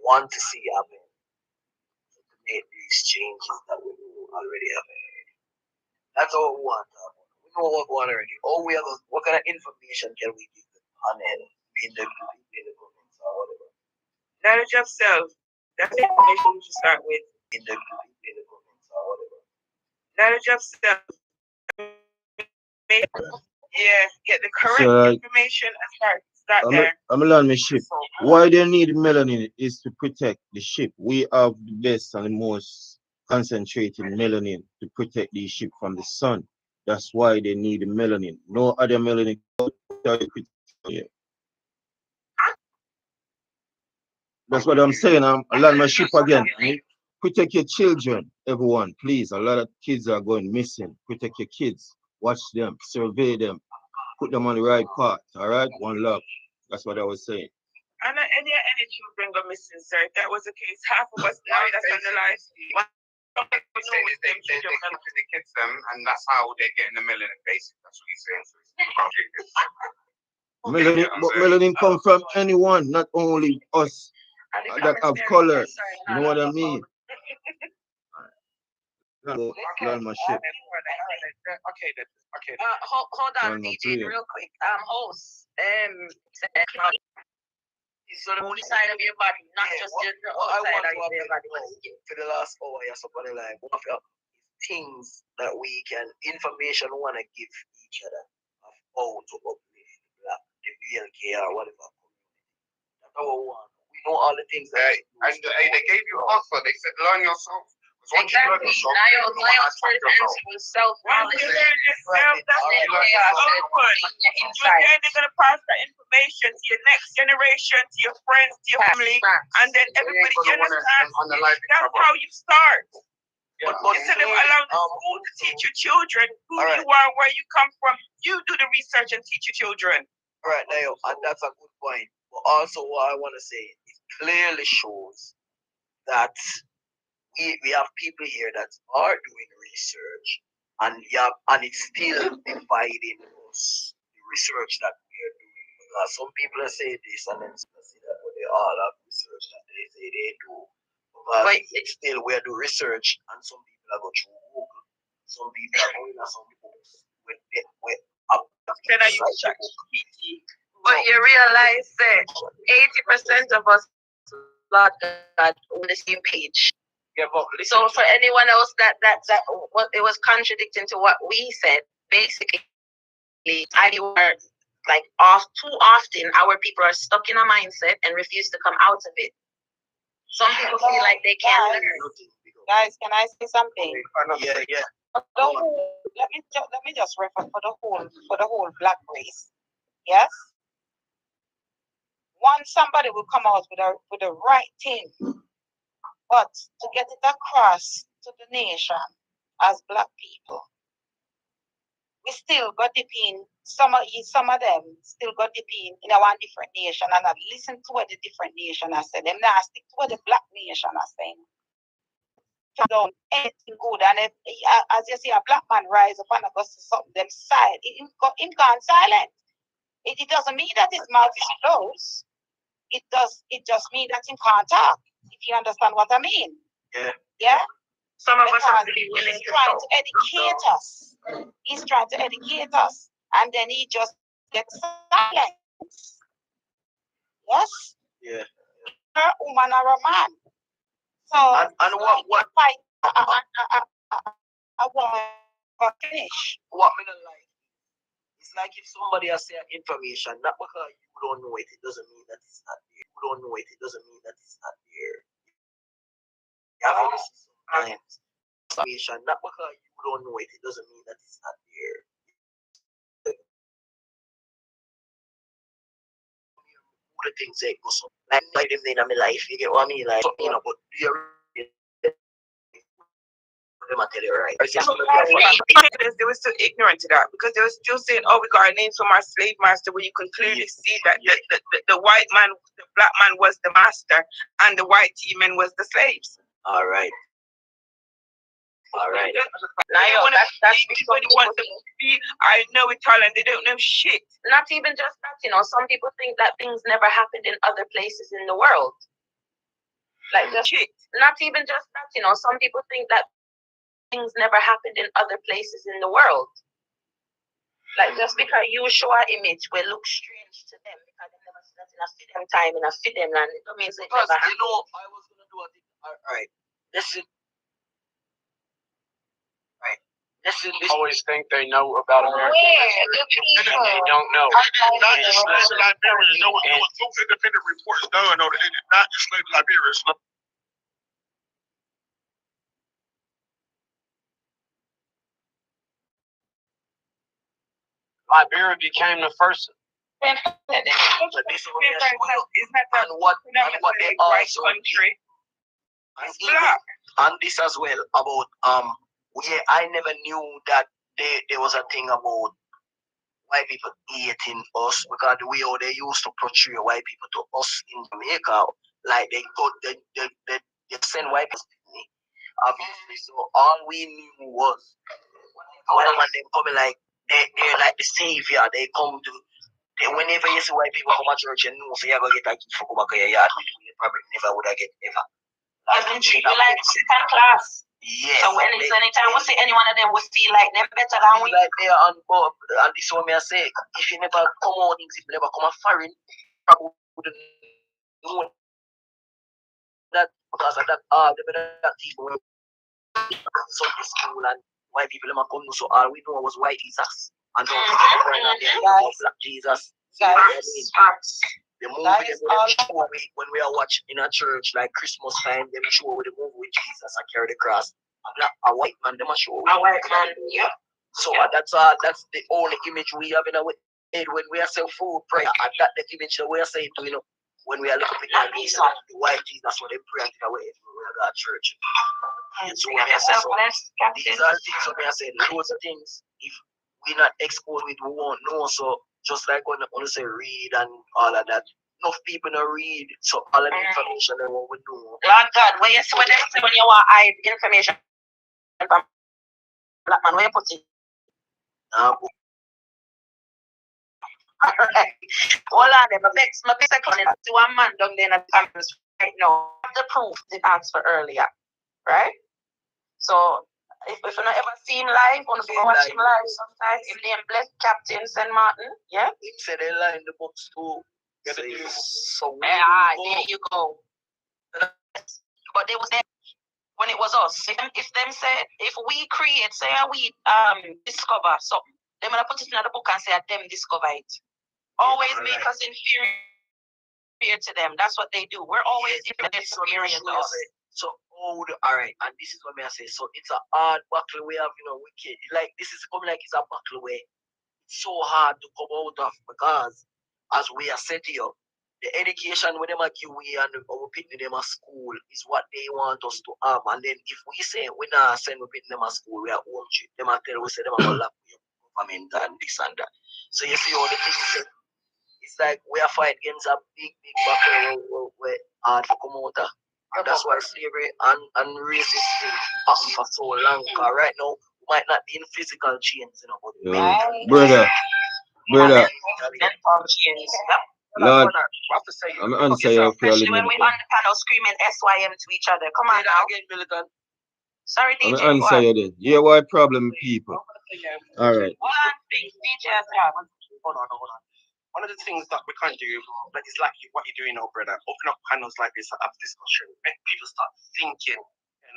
want to see happen to make these changes that we know already happen? That's all we want to happen. We know what we want already. All we have is, what kind of information can we give the panel, being the comments or whatever? Knowledge of self. That's the information we should start with. In the comments or whatever. Knowledge of self. Yeah, get the correct information and start there. I'm learning my ship. Why they need melanin is to protect the ship. We have the best and the most concentrated melanin to protect the ship from the sun. That's why they need the melanin. No other melanin. That's what I'm saying. I'm learning my ship again. Protect your children, everyone, please. A lot of kids are going missing. Protect your kids. Watch them, survey them, put them on the right path. All right, one love. That's what I was saying. And any children go missing, sir. If that was the case, half of us now that's on the life. They kids them, and that's how they're getting the melanin basic. That's what he's saying. Melanin, but melanin come from anyone, not only us that have color. You know what I mean? Learn my shit. Okay. Hold on, DJ, real quick. Host. So the only side of your body, not just your outside of your body. For the last hour, yes, upon the line, one of the things that we can, information we want to give each other of how to uplift the BLK or whatever. That's our one. We know all the things that and they gave you an answer. They said, learn yourself. Exactly. Nayo's first answer was self-knowledge. When you learn yourself, that's what you're going to pass that information to your next generation, to your friends, to your family, and then everybody, you understand? That's how you start. Instead of allowing the school to teach your children who you are, where you come from, you do the research and teach your children. All right, Nayo, and that's a good point. But also what I want to say, it clearly shows that we have people here that are doing research, and it's still dividing us, the research that we are doing. Some people say this, and then some say that they all have research that they say they do. But it's still we do research, and some people are going through Google. Some people are going to some books But you realize that 80% of us log on the same page. Yeah, but listen. So for anyone else that what it was contradicting to what we said, basically, I were like too often our people are stuck in a mindset and refuse to come out of it. Some people feel like they can't learn. Guys, can I say something? Yeah. Let me just refer for the whole black race. Yes. Once somebody will come out with the right thing, but to get it across to the nation as black people, we still got deep in some of them still got deep in our different nation and I listen to what the different nation are saying. Them now stick to what the black nation are saying. Done anything good, and if, as you see a black man rise up and goes to something them side, him gone silent. It doesn't mean that his mouth is closed. It just means that he can't talk. If you understand what I mean. Yeah. Some of us have to be willing to trying to educate us. He's trying to educate us, and then he just gets silent. Yes. Yeah. A woman or a man. So and what fight a woman for finish. What me don't like? It's like if somebody has said information, not because you don't know it doesn't mean that it's not there. You don't know it doesn't mean that it's not there. You have to listen sometimes. Information, not because you don't know it doesn't mean that it's not there. The things that go so like them in my life, you get what I mean? Like, you know, but do you tell you right? They were still ignorant to that because they were still saying, "Oh, we got our names from our slave master." Where you can clearly see that the white man, the black man was the master, and the white man was the slaves. All right. Now, that's everybody wants to be. I know it all, and they don't know shit. Not even just that, some people think that things never happened in other places in the world. Like just shit. Not even just that, some people think that things never happened in other places in the world. Like just because you show an image will look strange to them because they never seen that in a fit them time in a fit them land. It means it never happened. I was gonna do a thing. All right. Listen. Listen. Always think they know about America. Where? And they don't know. Not enslaved Liberians. There was two independent reports done on it. They did not enslave Liberians. Liberia became the first. And what they also country. And this as well about I never knew that there was a thing about white people hating us because the way how they used to portray white people to us in Jamaica, like they send white people to me. Obviously, so all we knew was when them coming like they're like the savior. They come to whenever you see white people come to church, you know so you're gonna get a gift for come back to your yard, which you probably never would have get ever. As in treat you like second class. Yes. So anytime we see any one of them, we feel like them better than we. Like they are on board, and this is what I say. If you never come out, if you never come a foreign, probably wouldn't know that because of that. The better people Sunday school and white people never come. So all we know was white Jesus and black Jesus. The movie when we are watching in a church like Christmas time, them show with the movie with Jesus and carry the cross. A white man, them a show. A white man, yeah. So that's the only image we have in our head when we are saying food prayer. And that the image that we are saying to when we are looking at the white Jesus when they pray in our head when we are at church. So we are saying these are things that we are saying. Loads of things. If we're not exposed with, we won't know. So just like when I say read and all of that, enough people don't read, so all of the information they want we know. Lord God, when you want hide information from black man, where you put it? Alright. Hold on, my best second to a man down there in the comments right now. The proof they asked for earlier, right? So if you not ever see him live, want to watch him live sometimes, his name bless Captain St. Martin, yeah? He said they lie in the books too. There you go. But they was there when it was us. If them say, if we create, say we discover something, they're gonna put it in the book and say them discover it. Always make us inferior to them. That's what they do. We're always inferior to us. So all right, and this is what I say. So it's a hard battle we have, like this is coming like it's a battle way. It's so hard to come out of because as we are set here, the education when them are give we and our picking them at school is what they want us to have. And then if we say we not send we picking them at school, we are home cheap. Them are tell we say them are gonna lock government and this and that. So you see all the things it's like we are fighting against a big battle where hard to come out of. And that's why slavery and racism happened for so long. Because right now, we might not be in physical chains, but brother. Lord, I'm answer you. Especially when we on the panel screaming SYM to each other. Come on now. Again, Militant. Sorry, DJ. I'm answer you then. Yeah, what problem, people? All right. Hold on, please, DJ. Hold on. One of the things that we can't do, but it's like what you're doing now, brother. Open up panels like this and have discussion. Make people start thinking. And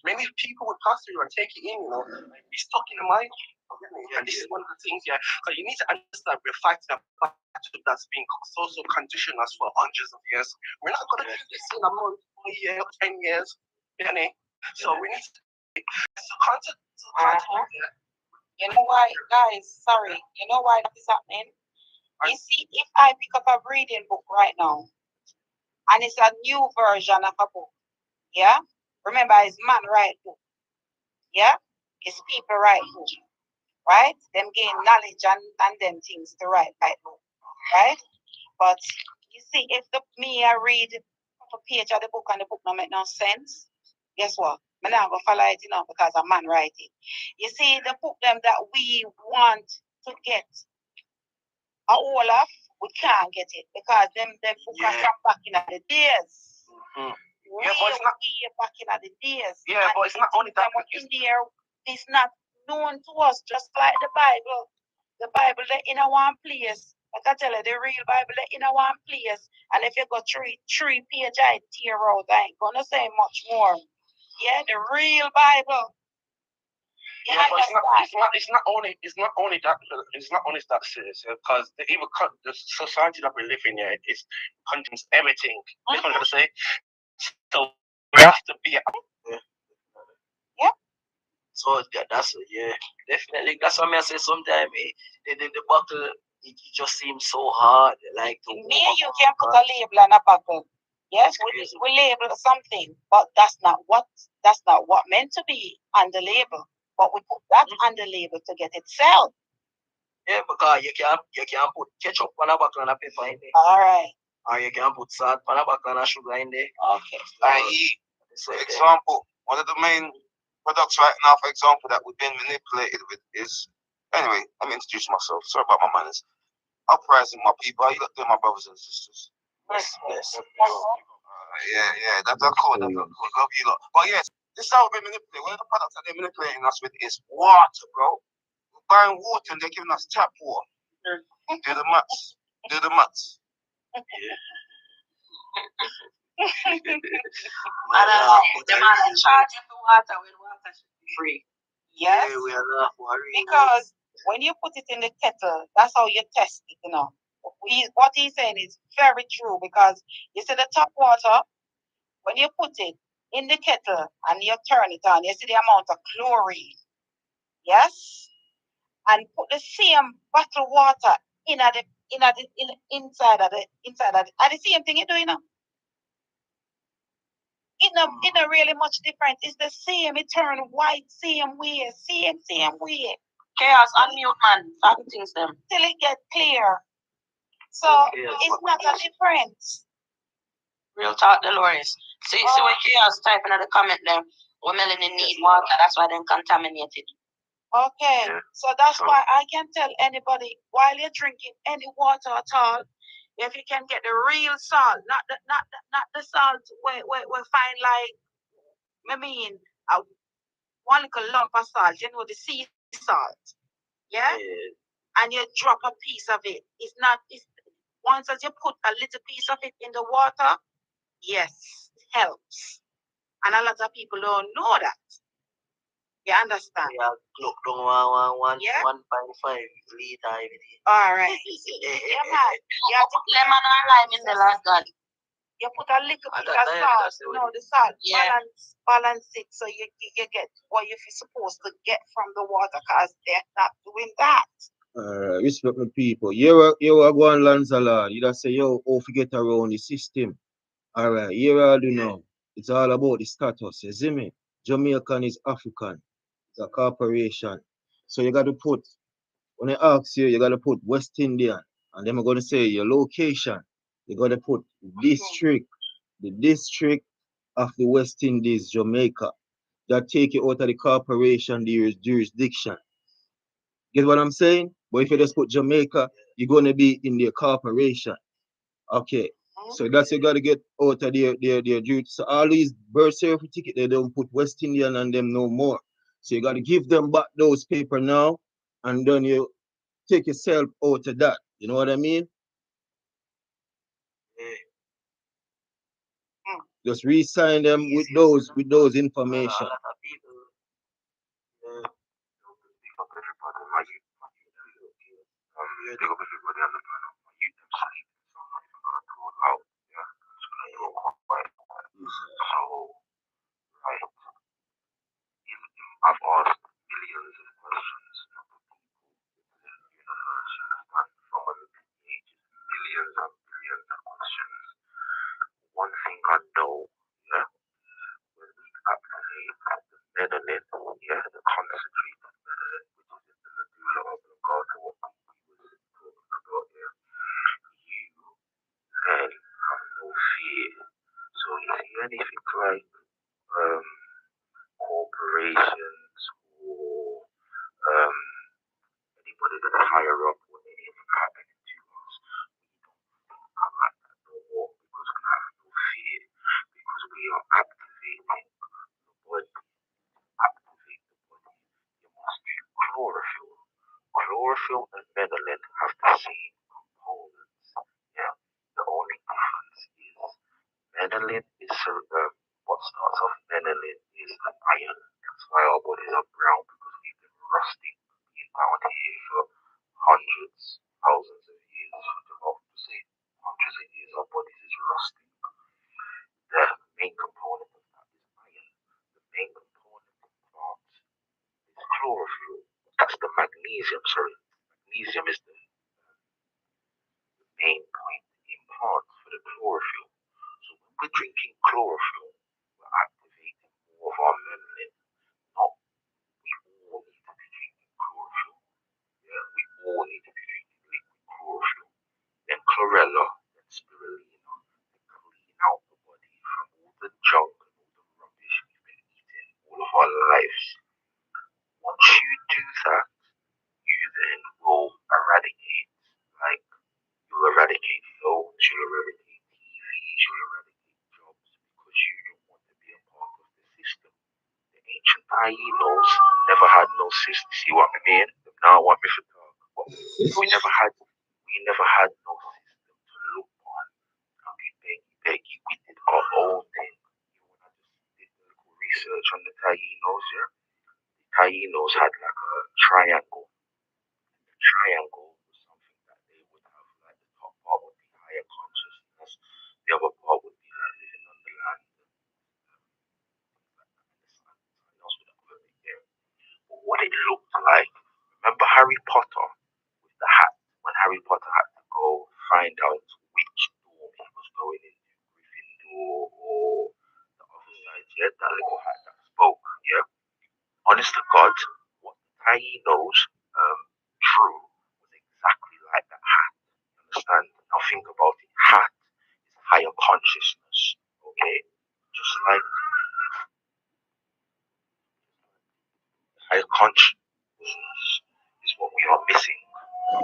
many people would pass through and take it in, be stuck in the mind. And this is one of the things, But you need to understand we're fighting a battle that's been so conditioned us for hundreds of years. We're not going to do this in a month, or a year, 10 years. So we need to You know why, guys? Sorry. You know why that is happening? You see, if I pick up a reading book right now, and it's a new version of a book, yeah? Remember, it's man write book, yeah? It's people write book, right? Them gain knowledge and them things to write book, right? But you see, if I read a page of the book and the book don't make no sense, guess what? I'm not going to follow it because a man write it. You see, the book them that we want to get all of, we can't get it because them book are from back in the days. Way back in the days. Yeah, but it's not only that. In there, it's not known to us, just like the Bible. The Bible, they're in a one place. Like I tell you, the real Bible, they're in a one place. And if you go three page, I tear out, I ain't going to say much more. Yeah, the real Bible. But it's not only that serious because the society that we live in here is contains everything. That's what I'm gonna say. So we have to be. Yeah. So that's definitely. That's what I say. Sometimes the battle it just seems so hard. Like me and you can put a label on a battle. Yes, we label something, but that's not what meant to be on the label. But we put that on the label to get it sold. Yeah, because you can put ketchup on a buckle and a pepper in there. All right. Or you can put salt on a buckle and a sugar in there. Okay. For example, one of the main products right now, for example, that we've been manipulated with is, anyway, let me introduce myself. Sorry about my manners. Uprising, my people. How you look doing, my brothers and sisters? Yes. That's cool. Love you lot. But yes, this is how we've been manipulated. One of the products that they're manipulating us with is water, bro. We're buying water and they're giving us tap water. Do the maths. Yeah. The man in charge of the water with water should be free. Yes. Yeah, we are not worried. Because when you put it in the kettle, that's how you test it, What he's saying is very true because you see the tap water, when you put it in the kettle and you turn it on, you see the amount of chlorine. Yes? And put the same bottled water inside of the. And the same thing you do, It's not really much different. It's the same. It turn white, same way. Chaos, unmute, man. Talking things them. Till it get clear. So it's not a difference. Real talk, Dolores. See when Chaos typing in the comment there, women need water, that's why they're contaminated. Okay, so that's why I can tell anybody while you're drinking any water at all, if you can get the real salt, not the salt we find like one little lump of salt, the sea salt, yeah, and you drop a piece of it. It's once as you put a little piece of it in the water, yes, it helps. And a lot of people don't know that. You understand? Yeah, look, don't Yeah. 1.5 liter every day. All right. Yeah, man. You have to put lemon or lime in the last God. You put a little bit of that's salt. No, the salt. Yeah. Balance it so you get what you're supposed to get from the water, because they're not doing that. Respect my people. You are going Lanzala. You just say, yo, oh, forget around the system. Alright, here I do know. It's all about the status. You see me? Jamaican is African. It's a corporation. So you got to put, when I ask you, you got to put West Indian. And then I'm going to say your location. You got to put district, the district of the West Indies, Jamaica. That take you out of the corporation, the jurisdiction. Get what I'm saying? But if you just put Jamaica, you're going to be in the corporation. Okay. So that's you got to get out of their duty. So all these birth certificate, they don't put West Indian on them no more. So you got to give them back those paper now, and then you take yourself out of that. You know what I mean? Just re-sign them with those information. Big up everybody on the panel. My youth them sleep, so I'm not even gonna throw it out. Yeah, I'm just gonna throw it quiet. So, right, I've asked millions of questions of the people in the universe, you understand, from a little age, millions and billions of questions. One thing I know, yeah, when we activate the melanin, yeah, the concentrated melanin, which is in the medulla oblongata, what we was talking about here, you then have no fear. So you see anything like um, corporations or um, anybody that's higher up or anything happening to us, we don't think like that no more because we have no fear, because we are activating the body. Activate the body. You must drink chlorophyll. Chlorophyll and melanin have the same components. Yeah. The only difference is melanin is what starts off melanin is the iron. That's why our bodies are brown, because we've been rusting being down here for hundreds, thousands of years. To say hundreds of years, our bodies is rusting. The main component of that is iron. The main component of plants is chlorophyll. That's the magnesium. Sorry, magnesium is the main point in plants for the chlorophyll. So when we're drinking chlorophyll, we're activating more of our melanin. Not we all need to be drinking chlorophyll. Yeah, we all need to be drinking liquid chlorophyll. Then chlorella, then spirulina, to clean out the body from all the junk and all the rubbish we've been eating all of our lives. Once you do that, you then will eradicate, like, you'll eradicate phones, you'll eradicate TVs, you'll eradicate jobs, because you don't want to be a part of the system. The ancient Tainos never had no system. See what I mean? Now I want me to talk. But we never had no system to look on. And we beggy, we did our own thing. You know, when I just did a little research on the Tainos, yeah? The Tainos had like a triangle. The triangle was something that they would have, like the top part would be higher consciousness, the other part would be like living on the land and things like that. And the Tainos would have put it there. But what it looked like, remember Harry Potter with the hat? When Harry Potter had to go find out which door he was going into, Gryffindor or the other side, yeah, that little hat that spoke, yeah. Honest to God, what the Tainos drew was exactly like that hat. Understand? Now think about it. Hat is higher consciousness, okay? Just like higher consciousness is what we are missing,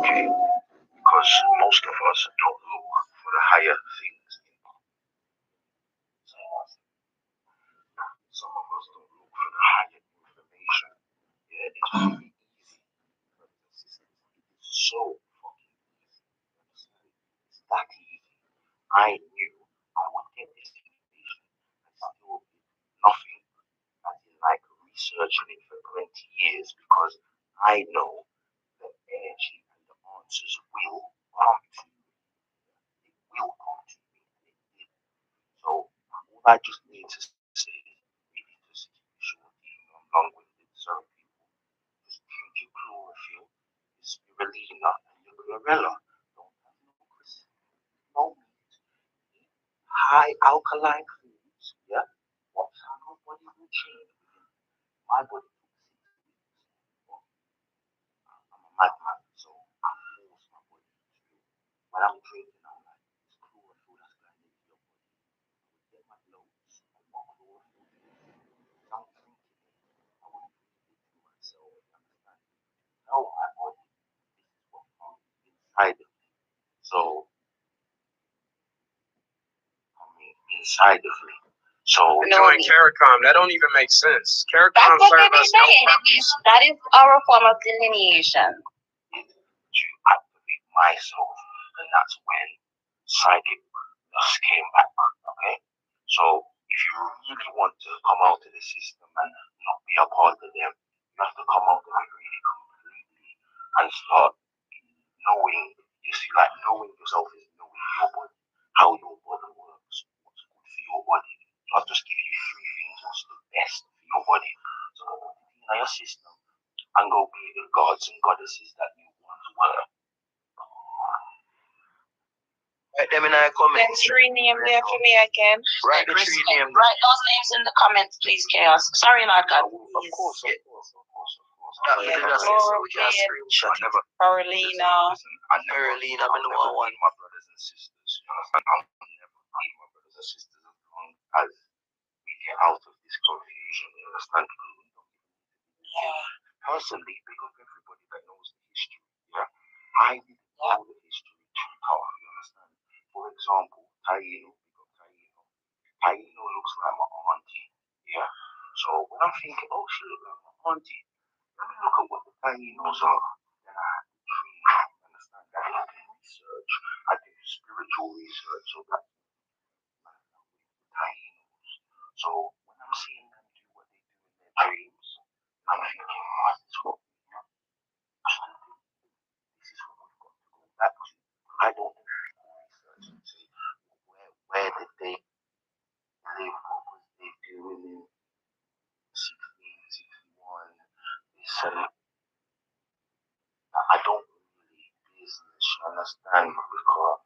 okay? Because most of us don't look for the higher things in us. Some of us don't look for the higher information. Yeah, it's very easy. It's so fucking easy. It's that easy. I knew I would get this information and still be nothing I know the energy and the answers will come to me. It will come to me. And it did. So all I just need to say is really just shorty, I'm long winded, sorry people. Just drink your chlorophyll, your spirulina, and your chlorella. Don't have no meat. Eat high alkaline foods. Yeah? Watch how your body will change. My body took 6 weeks. Well, I'm a madman, so I force my body to. When I'm drinking, I'm like, it's chlorophyll that's going into your body. I would get my notes on what chlorophyll is. As I'm drinking it, I would breathe it to myself. You understand? Tell my body this is what comes inside of me. So, inside of me. So, doing CARICOM, that don't even make sense. CARICOM That's what serves they be us no saying. purpose. That is our form of delineation. to activate myself, and that's when psychic just came back. Okay, so if you really want to come out of the system and not be a part of them, you have to come out of it really completely and start knowing. You see, like knowing yourself is knowing your body, how your body works, what's good for your body. So I'll just give you 3 things what's the best for your body. So in your system and go be the gods and goddesses that you once were. Write them in our comments. Then 3 name there for me again. Write the 3 names. Write those names in the comments, please, Chaos. Sorry, Lord God. Of course. That we did that so we can screenshot them. Carolina. Carolina, I'm the one. My brothers and sisters, you understand? I'll never leave my brothers and sisters as long as we get out of this confusion, you understand? Personally, big up everybody that knows the history. Yeah, I didn't know the history too tough, you understand? For example, Taino, big up Taino. Taino looks like my auntie. Yeah. So when I'm thinking, oh, she looks like my auntie, let me look at what the Tainos are. Then I had to dream, you understand? I did research, I did spiritual research, so that Tainos. So when I'm seeing them do what they do in their dreams, I'm thinking, oh, this is what we've got to go back to. I don't know research and say where did they live, what was they doing in 1661, this and I don't really business, you understand? Because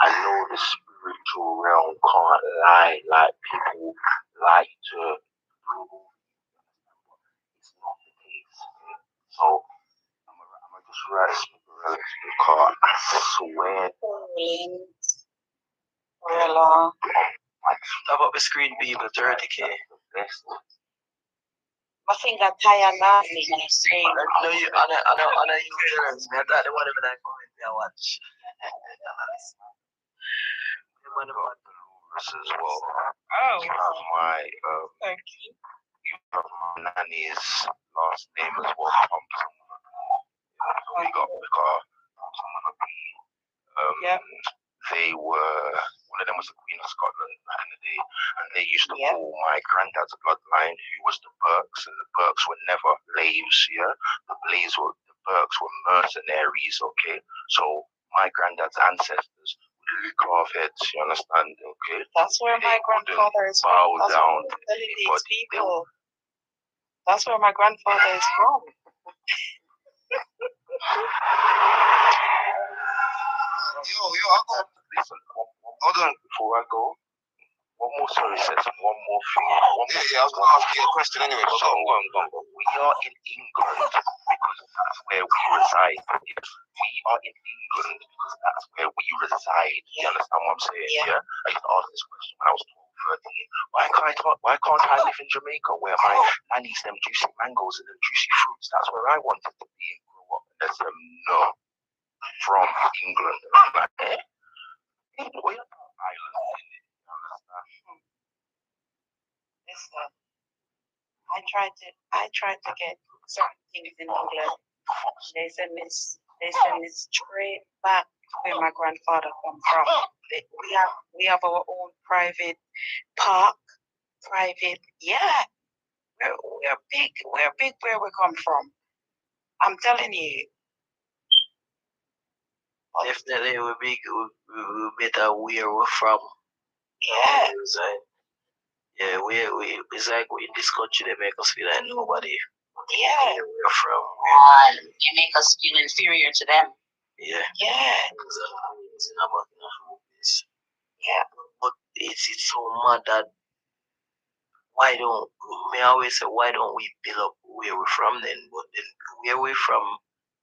I know the spiritual realm can't lie like people like to prove. It's not the case. So I'm gonna just write spiritual because I swear. How about the screen people, 30K? The best. I think I tie a lot in the screen. I know you, I thought the one of that comment there, watch. One of my Dolores as well. Oh. You have my Thank you. you have my nanny's last name as well. Thompson. So we got Yep. they were one of them was the Queen of Scotland back in the day, and they used to call my granddad's bloodline, who was the Burkes, and the Burkes were never slaves. Yeah, the Burkes were mercenaries. Okay, so my granddad's ancestors would carve heads. You understand? Okay, That's where my grandfather is from. bow That's down what to I'm telling these anybody. people. That's where my grandfather is from. Yo, I'll go. Listen, hold on before I go. One more, sorry, says one more thing. I was going to ask you a question anyway. So, we are in England because that's where we reside. We are in England because that's where we reside. You understand what I'm saying? Yeah. I used to ask this question when I was 12, 13. Why can't I live in Jamaica where my nannies them juicy mangoes and them juicy fruits? That's where I wanted to be and grow up. And there's no from England. I'm like, eh? We're not island in it. You understand? Listen, I tried to get certain things in England. They send me straight back where my grandfather come from. We have our own private park, private. Yeah, we're big. We're big where we come from. I'm telling you. Definitely, we better where we're from. Yeah. Yeah, we it's like we in this country they make us feel like nobody. Yeah. Where we're from. They make us feel inferior to them. Yeah. Yeah. Yeah. But it's so mad that why don't me always say why don't we build up where we're from then? But then where we're from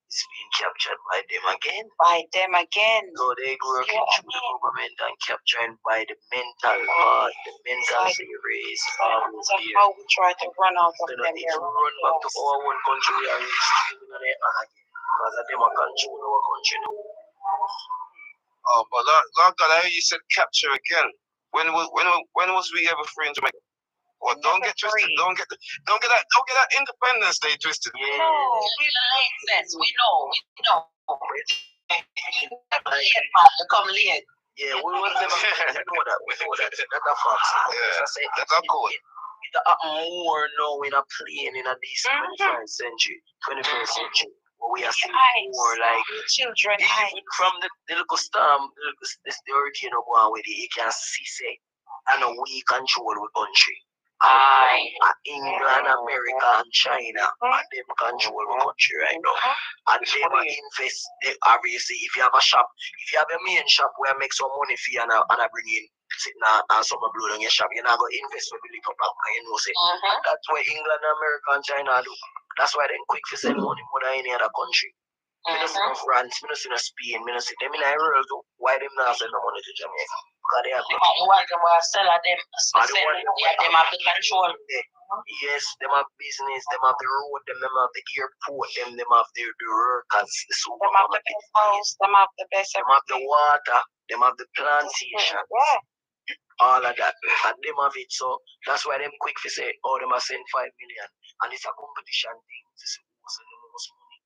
is being captured by them again. So they working through the government and capturing by the mental part, the mental slavery is always here. How we try to run out of them. If we run back to our own country, we are still in the because them are control our country now. Oh, but Lord God, I hear you said capture again. When was we ever free in Jamaica? Well, don't get twisted. Don't get that Independence Day twisted. No, we make sense. We know. Come late. Yeah, we will never know that. We know that. That's a fact. Yeah, that's a code. It happened more now in a plane in a this 21st century, 21st century. Where we are seeing more like children. Even from the little storm, the hurricane of one where you can see say, and we control the country. England, America, and China, and them control the country right now. And they will invest, obviously, if you have a shop, if you have a main shop where I make some money for you and I bring in sitting and some blood on your shop, you're not going to invest with the little back, you know, say. That's why England, America, and China do. That's why they're quick to send money more than any other country. I don't see no France, I don't see no Spain, I don't see them in the world too. Why them not send no money to Jamaica? Because they have the one them will sell at them, them have the control. Yes, them have business, them have the road, them have the airport, them have the workers, the supermarket, them have the best, them have the water, them have the plantation. Yeah. All of that, and them have it. So that's why them quick to say, oh, them are send 5 million, and it's a competition thing to see who's send the most money.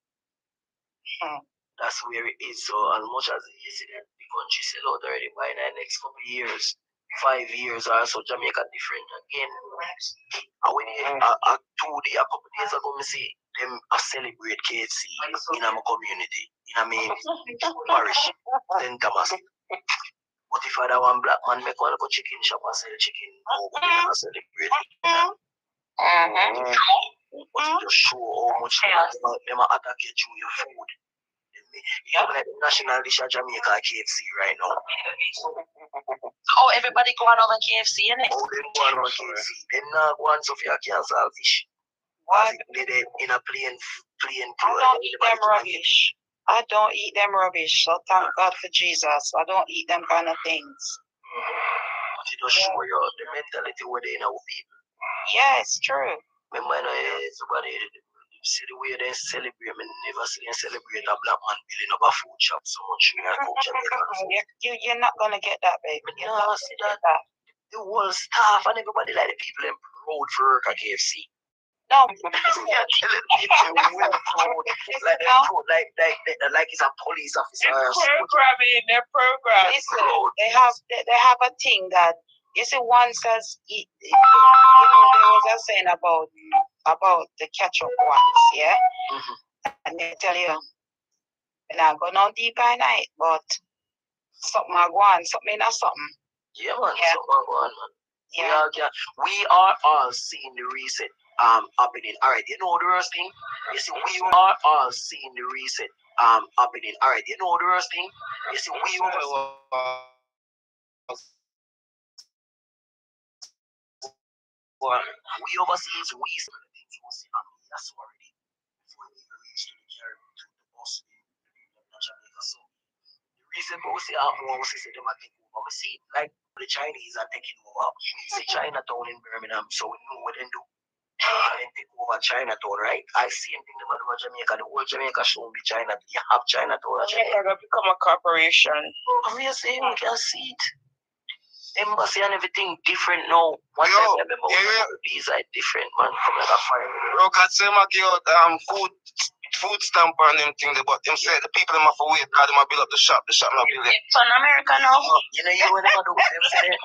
That's where it is. So as much as you see that the country sell out already by the next couple of years, 5 years or so, Jamaica different again. And when a 2 day, a couple of days ago, I see them celebrate KFC in our community, in a main parish, St. Thomas. But if I had one black man make one go chicken shop and sell chicken, nobody gonna celebrate it. But it just show how much them attack you through your food. Even like the national dish of Jamaica KFC right now. Oh, everybody going over KFC, innit? Oh, they go on over KFC. They not go on Sophia cancel fish. Why? They in a plain I don't eat them rubbish. So thank God for Jesus. I don't eat them kind of things. But it just show you the mentality where they in our people. Yeah, it's true. Remember, somebody see the way they celebrate. I never see them celebrate a black man building up a food shop so much. You're not gonna get that, baby. You know, see that. The whole staff and everybody like the people in road for work at KFC. No, like it's a police officer. They're programming. Listen, they have a thing that you see. Once as there was a saying about the ketchup ones, yeah. And they tell you, and I go no deep by night, but something I go on, something not something. Yeah, man, something go on, man. Yeah. We are all seeing the recent happening. Alright, you know the worst thing? You see, we are all seeing the recent happening. Alright, you know the worst thing? You see, we overseas, we some of the things we see that's already before we even reach to the Caribbean to the bus in Jamaica. So the reason we see more we see them are taking over. We see like the Chinese are taking over. We see Chinatown in Birmingham, so we know what they do. They take over Chinatown, right? I see anything about Jamaica. The whole Jamaica show me China. You have Chinatown. Jamaica become a corporation. Obviously, we can see it. Embassy and everything different now. One time I remember the visa is different, man. Come like a fire. Bro, God say I give out food stamp and them thing, but them say the people them have to wait because they might build up the shop not build it. It's on America now. You know what they do? Them say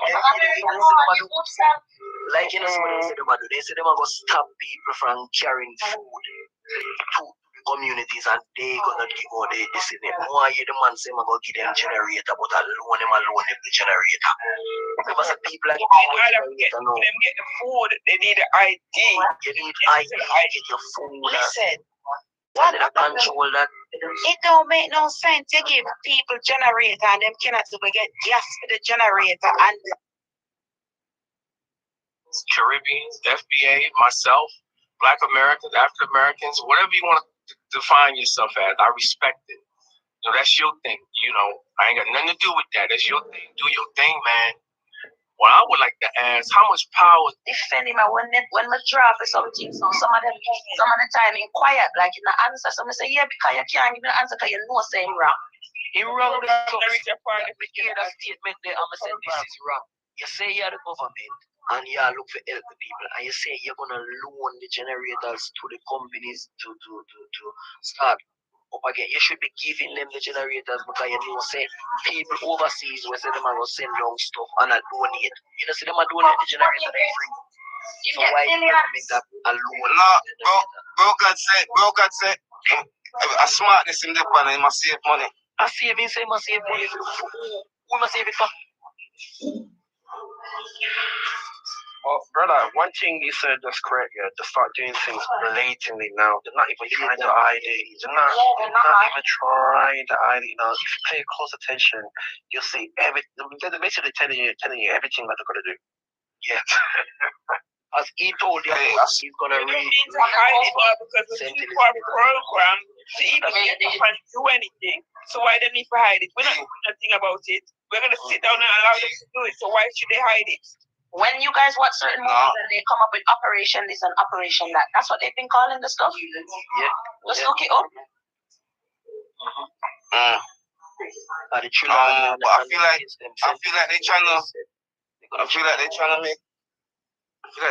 like you know what they say they do. They say they go stop people from carrying food to the communities and they gonna give out this in it. More you the man say I'm gonna give them generator, but alone the generator. Remember some people like them get the food, they need the ID. You need ID, get your food. Listen. What control that? It don't make no sense. You give people generator and them cannot even get gas for the generator and Caribbeans, FBA, myself, Black Americans, African Americans, whatever you want to define yourself as, I respect it. You know, that's your thing. You know, I ain't got nothing to do with that. That's your thing. Do your thing, man. What I would like to ask, how much power? Defend him when we draw for something. So some of the time in quiet, like in the answer, some say, yeah, because you can't give the answer because you know say him wrong. He wrong with that. If you hear that statement there, I'm saying this is wrong. You say you're the government and you look for help the people and you say you're gonna loan the generators to the companies to start up again. You should be giving them the generators because you know say people overseas where say them are gonna send young stuff and I donate. You know, see them are donate the generator they free. So why you make that a loan? No, bro God said a smartness in the pan and must save money. I save him say must save money. Who must save it for? Well, brother, one thing you said that's correct, yeah, to start doing things blatantly now. They're not even trying to hide it. They're not even trying to hide it. You know, if you pay close attention, you'll see everything. They're basically telling you everything that they're going to do. Yeah. As he told you, he's going to read. Hide it now because the people are programmed to even do anything. So why they need to hide it? We're not doing nothing about it. We're going to sit down and allow them to do it. So why should they hide it? When you guys watch certain movies and they come up with Operation this and Operation that, that's what they've been calling the stuff. Yeah. Let's look it up. But I feel like they're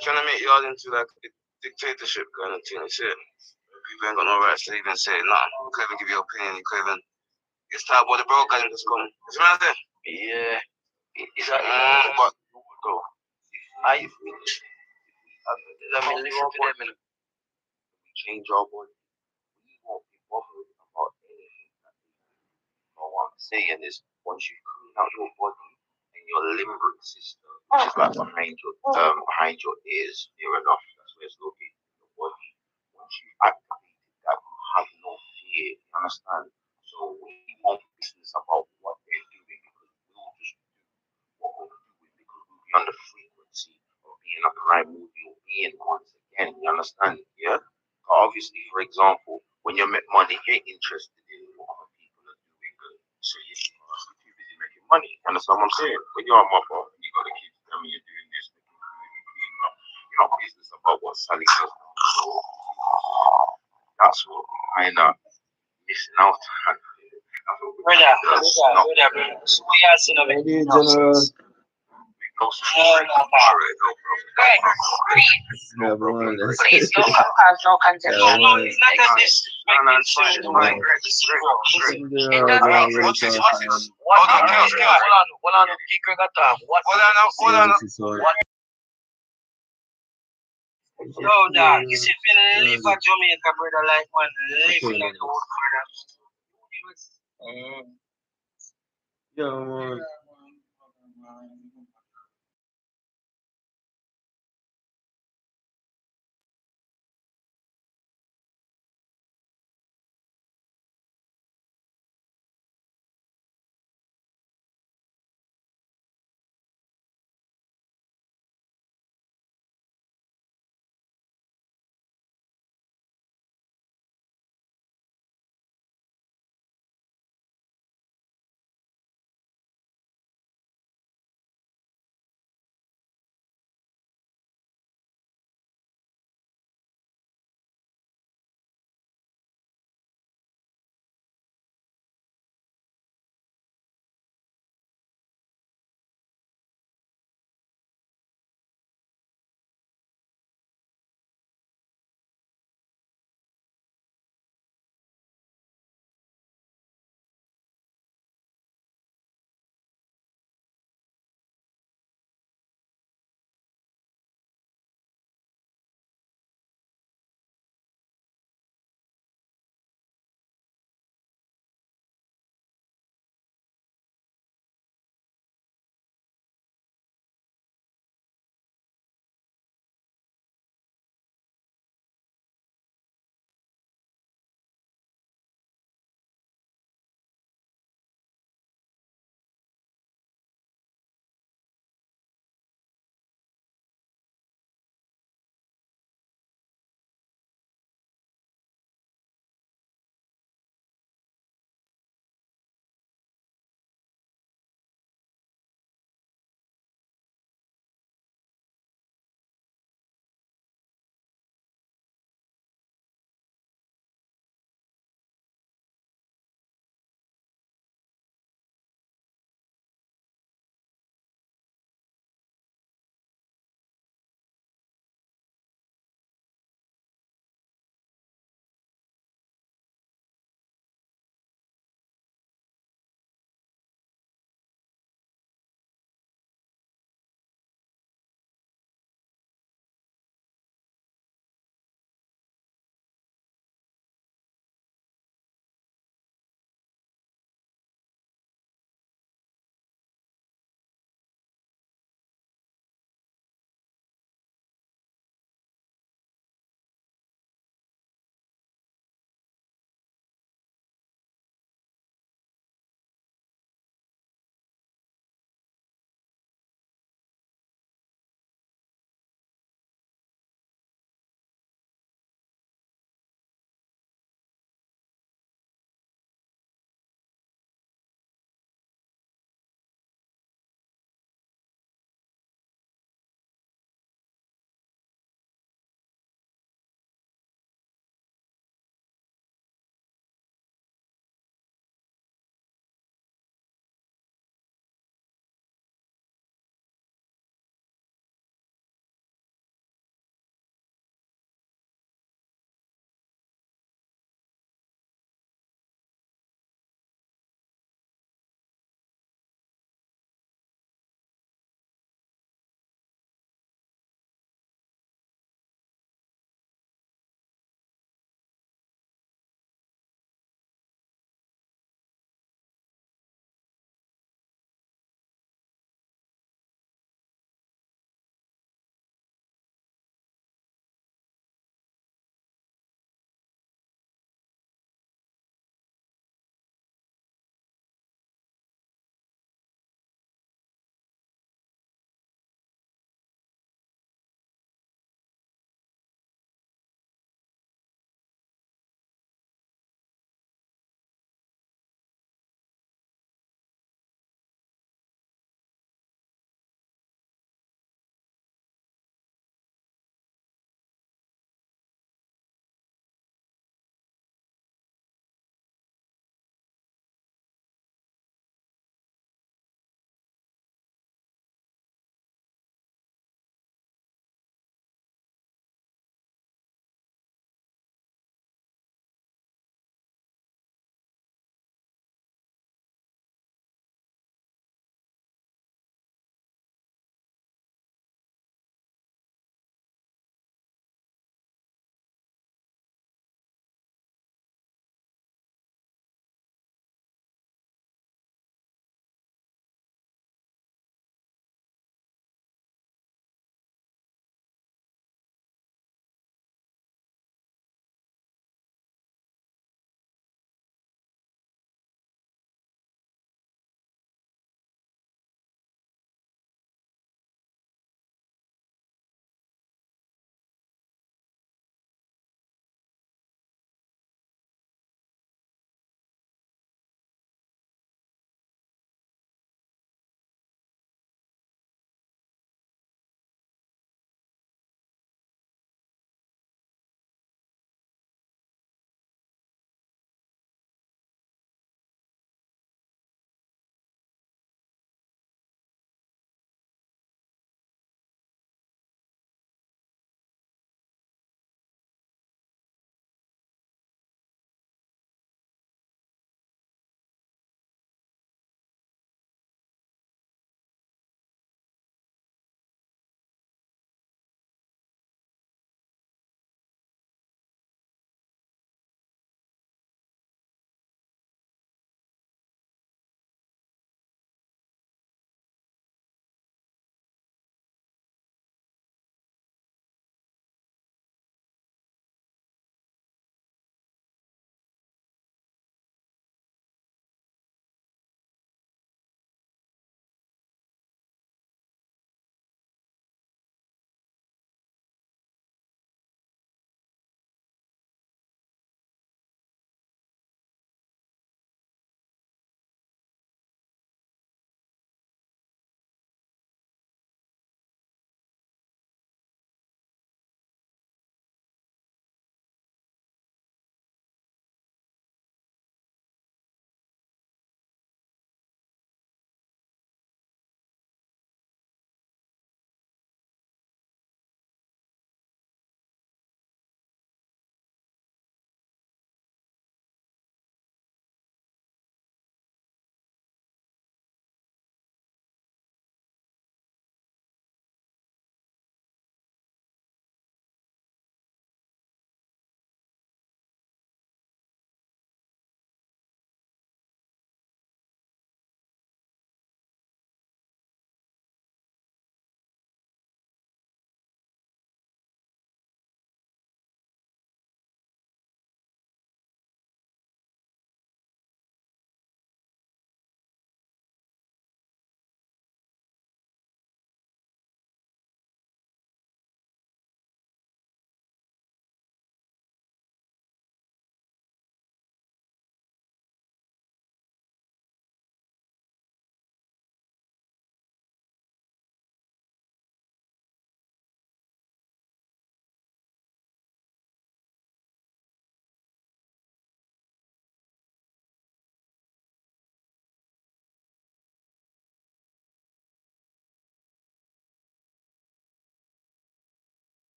trying to make y'all into like a dictatorship kind of thing. Shit. People ain't got no rights to even say nothing. You can't even give your opinion. You can't even. It's time about the broadcasting that's coming. You see what I'm saying? Yeah. Is that but I mean, listen to them. we change our body. We won't be bothered about anything that we do. What I'm saying is, once you clean out your body and your limbic system, which is like behind your ears, near enough, that's where it's located in your body. Once you've activated that, you have no fear. You understand? So we won't business about what they're doing because we'll just do what we're doing because we'll be on the frequency of being a crime movie or being once again. You understand? Yeah. Obviously, for example, when you make money, you're interested in what other people are doing. So you're too busy making money. You understand what I'm saying? When you're a mother, you got to keep telling me you're doing this, you're not business about what Sally does. That's what we're kind of missing out on. Brother. So we are seeing of it. Please don't cause no contempt. No, it's not that this It doesn't make sense. Hold on. No, dog. You see, if you live at Jamaica, brother, like man, live in the world, brother. Yeah, man.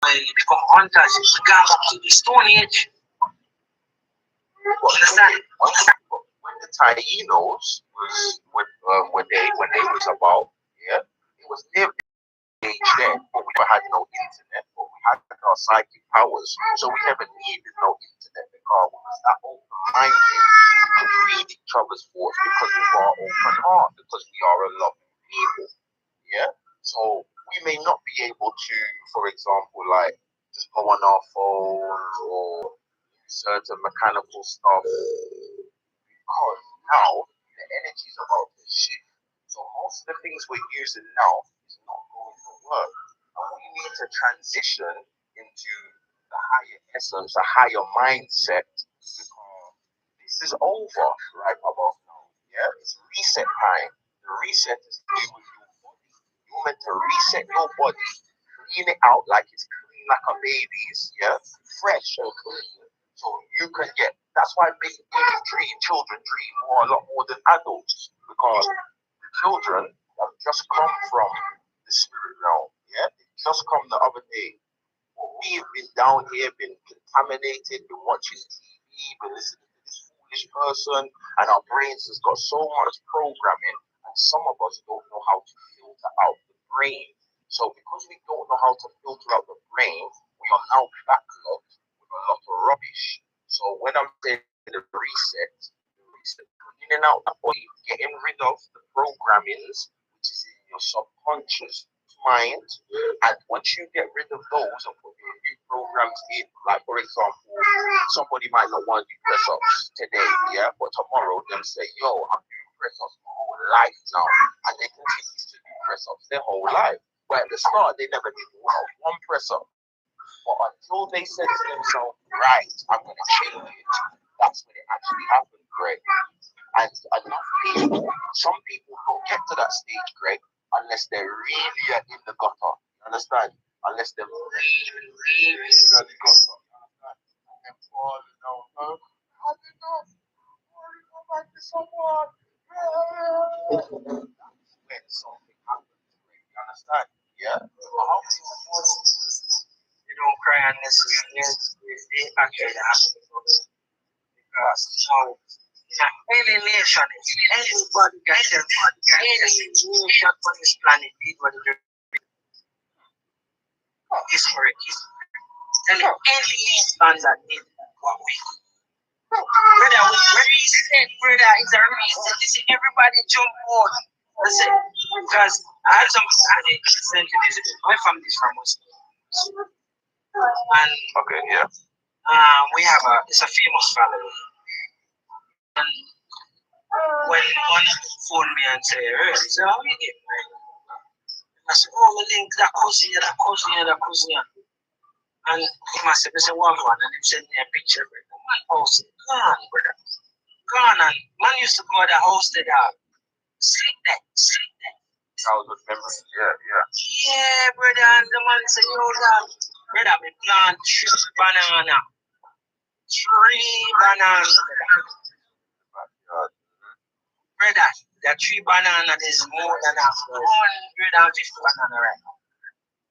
you become hunters, you go back to the Stone Age. Understand? When the Tainos was when they was about, yeah, it was near age then, but we never had no internet, but we had our psychic powers, so we never needed no internet because we was that open-minded to read each other's thoughts because we are open heart, because we are a loving people, yeah. So we may not be able to, for example, like just go on our phones or use certain mechanical stuff because now the energy is about to shift. So most of the things we're using now is not going to work. And we need to transition into the higher essence, a higher mindset, because this is over right about now. Yeah, it's reset time. The reset is to do with your body. You're meant to reset your body, clean it out like it's clean like a baby's, yeah, fresh and clean. So you can get. That's why children dream a lot more than adults, because the children have just come from the spirit realm. Yeah, they just come the other day. But we've been down here, been contaminated, been watching TV, been listening to this foolish person, and our brains has got so much programming, and some of us don't know how to filter out the brain. So because we don't know how to filter out the brain, we are now backlogged with a lot of rubbish. So when I'm saying the reset, cleaning out the body, getting rid of the programmings, which is in your subconscious mind, and once you get rid of those and put your new programs in, like for example, somebody might not want to do press ups today, yeah, but tomorrow they'll say, yo, I'm doing press ups my whole life now, and they continue to do press ups their whole life. But at the start, they never did one press up. But until they said to themselves, right, I'm going to change it, that's when it actually happened, Greg. And enough people, some people don't get to that stage, Greg, unless they're really in the gutter. You understand? Unless they're really in the gutter. And then falling down, huh? I did not go back to someone. That's when something happens, Greg. You understand? Yeah? You don't cry unless they actually happen. Because now, any nation, anybody can tell any nation on this planet did what they do. It's correct. Tell any standard did what we do. Brother, brother, it's a reset. You see, everybody jump on. That's it. Because I had some family sentiments. My family is from Muslim. And okay, yeah. We have it's a famous family. And when one phoned me and said, hey, so how you get married? I said, oh, we link that cousin here, that cousin here, that cousin here. And he must have said, one, and he sent me a picture of my house. Gone, brother. Gone. And man used to go to the house to that. Sleep there. Childhood memories, yeah. Yeah, brother. And the man said, yo, dad, brother, we plant 3 banana. 3 bananas. Brother, the 3 banana is more than 150 banana right now.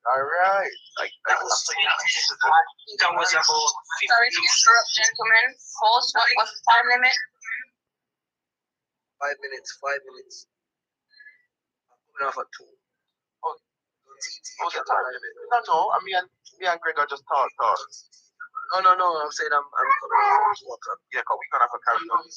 All right. Like that was I think that was about 50. Sorry to interrupt, gentlemen. Host, what was the time limit? 5 minutes. I'm coming off at 2. Oh, the time limit. No. I mean, me and Greg are just talk. No. I'm saying I'm coming off at 2 o'clock. Yeah, because we're gonna have a carry on. You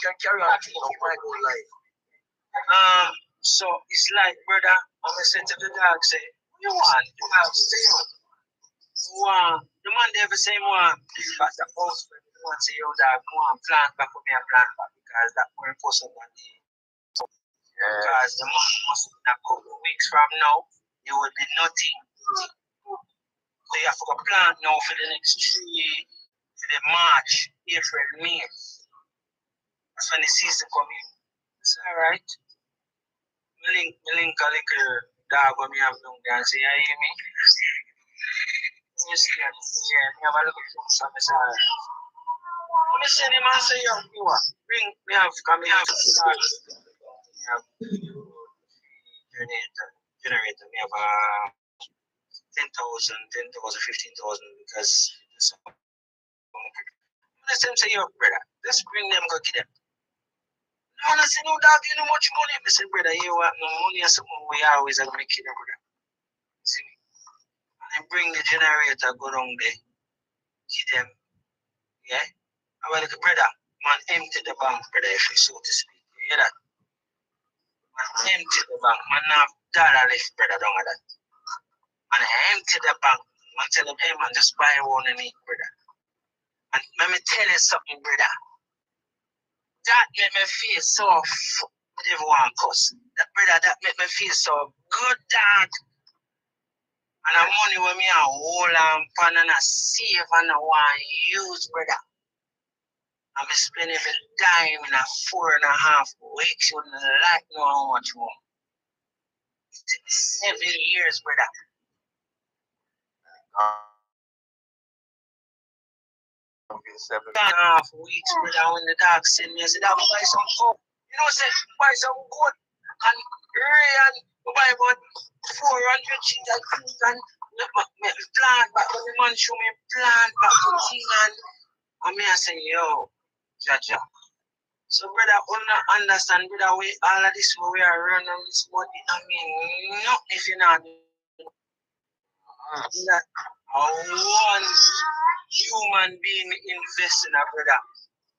can carry on. You might go live. So it's like, brother, I'm gonna say to the dog, say, what you want? You have same one. The man never same one. But the house when you want to say, yo, dog, go on, plant back with me and plant back because that more important than the because the man must in a couple of weeks from now, you will be nothing. So you have to go plant now for the next 3 for the March, April, May. That's when the season comes in. It's alright. Me link a little dog when me have down there and say, you hear me? You see, me have a little food, so I say, when I say the man say, yo, you what? Bring me have, because me have generator, me have a 10,000, 15,000 because let them say, yo, brother, let's bring them, go get them. No, I say, no, dog, you know much money. I say, brother, you want no money or something, we always are going to make it, brother. See me? And bring the generator, go down there, get them, yeah? I'm like, brother, man, empty the bank, brother, if you so to speak. You hear that? Man, empty the bank, man, have dollar left, brother, down at that. And empty the bank, man, tell them, hey, man, just buy one and eat, brother. And let me tell you something, brother. That made me feel so everyone cuss. That brother, that made me feel so good, dog. And the money when me a hold on pan and a save and I want to use, brother. I'm spending every dime in a 4.5 weeks. You wouldn't like know how much more. It took me 7 years, brother. 7.5 weeks, brother, when the dog sent me, I said, I'll buy some coke. You know, I said, buy some goat. And Ryan, buy about 400 sheets of fruit and plant back. When the man show me plant back to thing and me I say, yo, Jaja. So, brother, I understand, brother, we all of this we are running this money. I mean, not if you're not that one human being invest in a brother.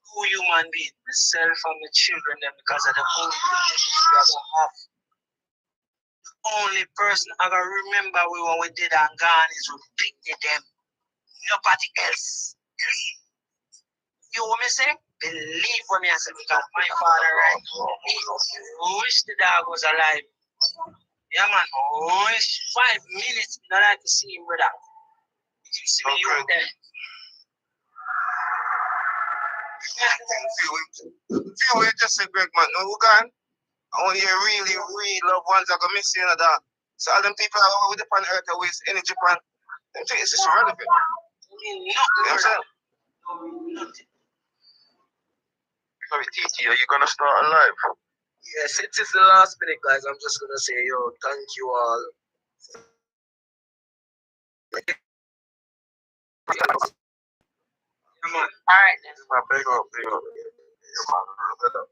Two human beings, myself and my children, them because of the only relationship I have. Only person I can remember when we did and gone is we picked them. Nobody else. You want me say? Believe what me I say because my father right he wish the dog was alive. Yeah man, wish 5 minutes I like to see him, brother. Did you see me you there? Feel it just say Greg man, no who gone? Only your really, real loved ones are gonna miss you, that. So all them people are with the on earth are waste energy pan. Them things is irrelevant. You know what I'm saying? Sorry, TT, are you gonna start a live? Yes, it is the last minute, guys. I'm just gonna say, yo, thank you all. Come on. All right. Big up.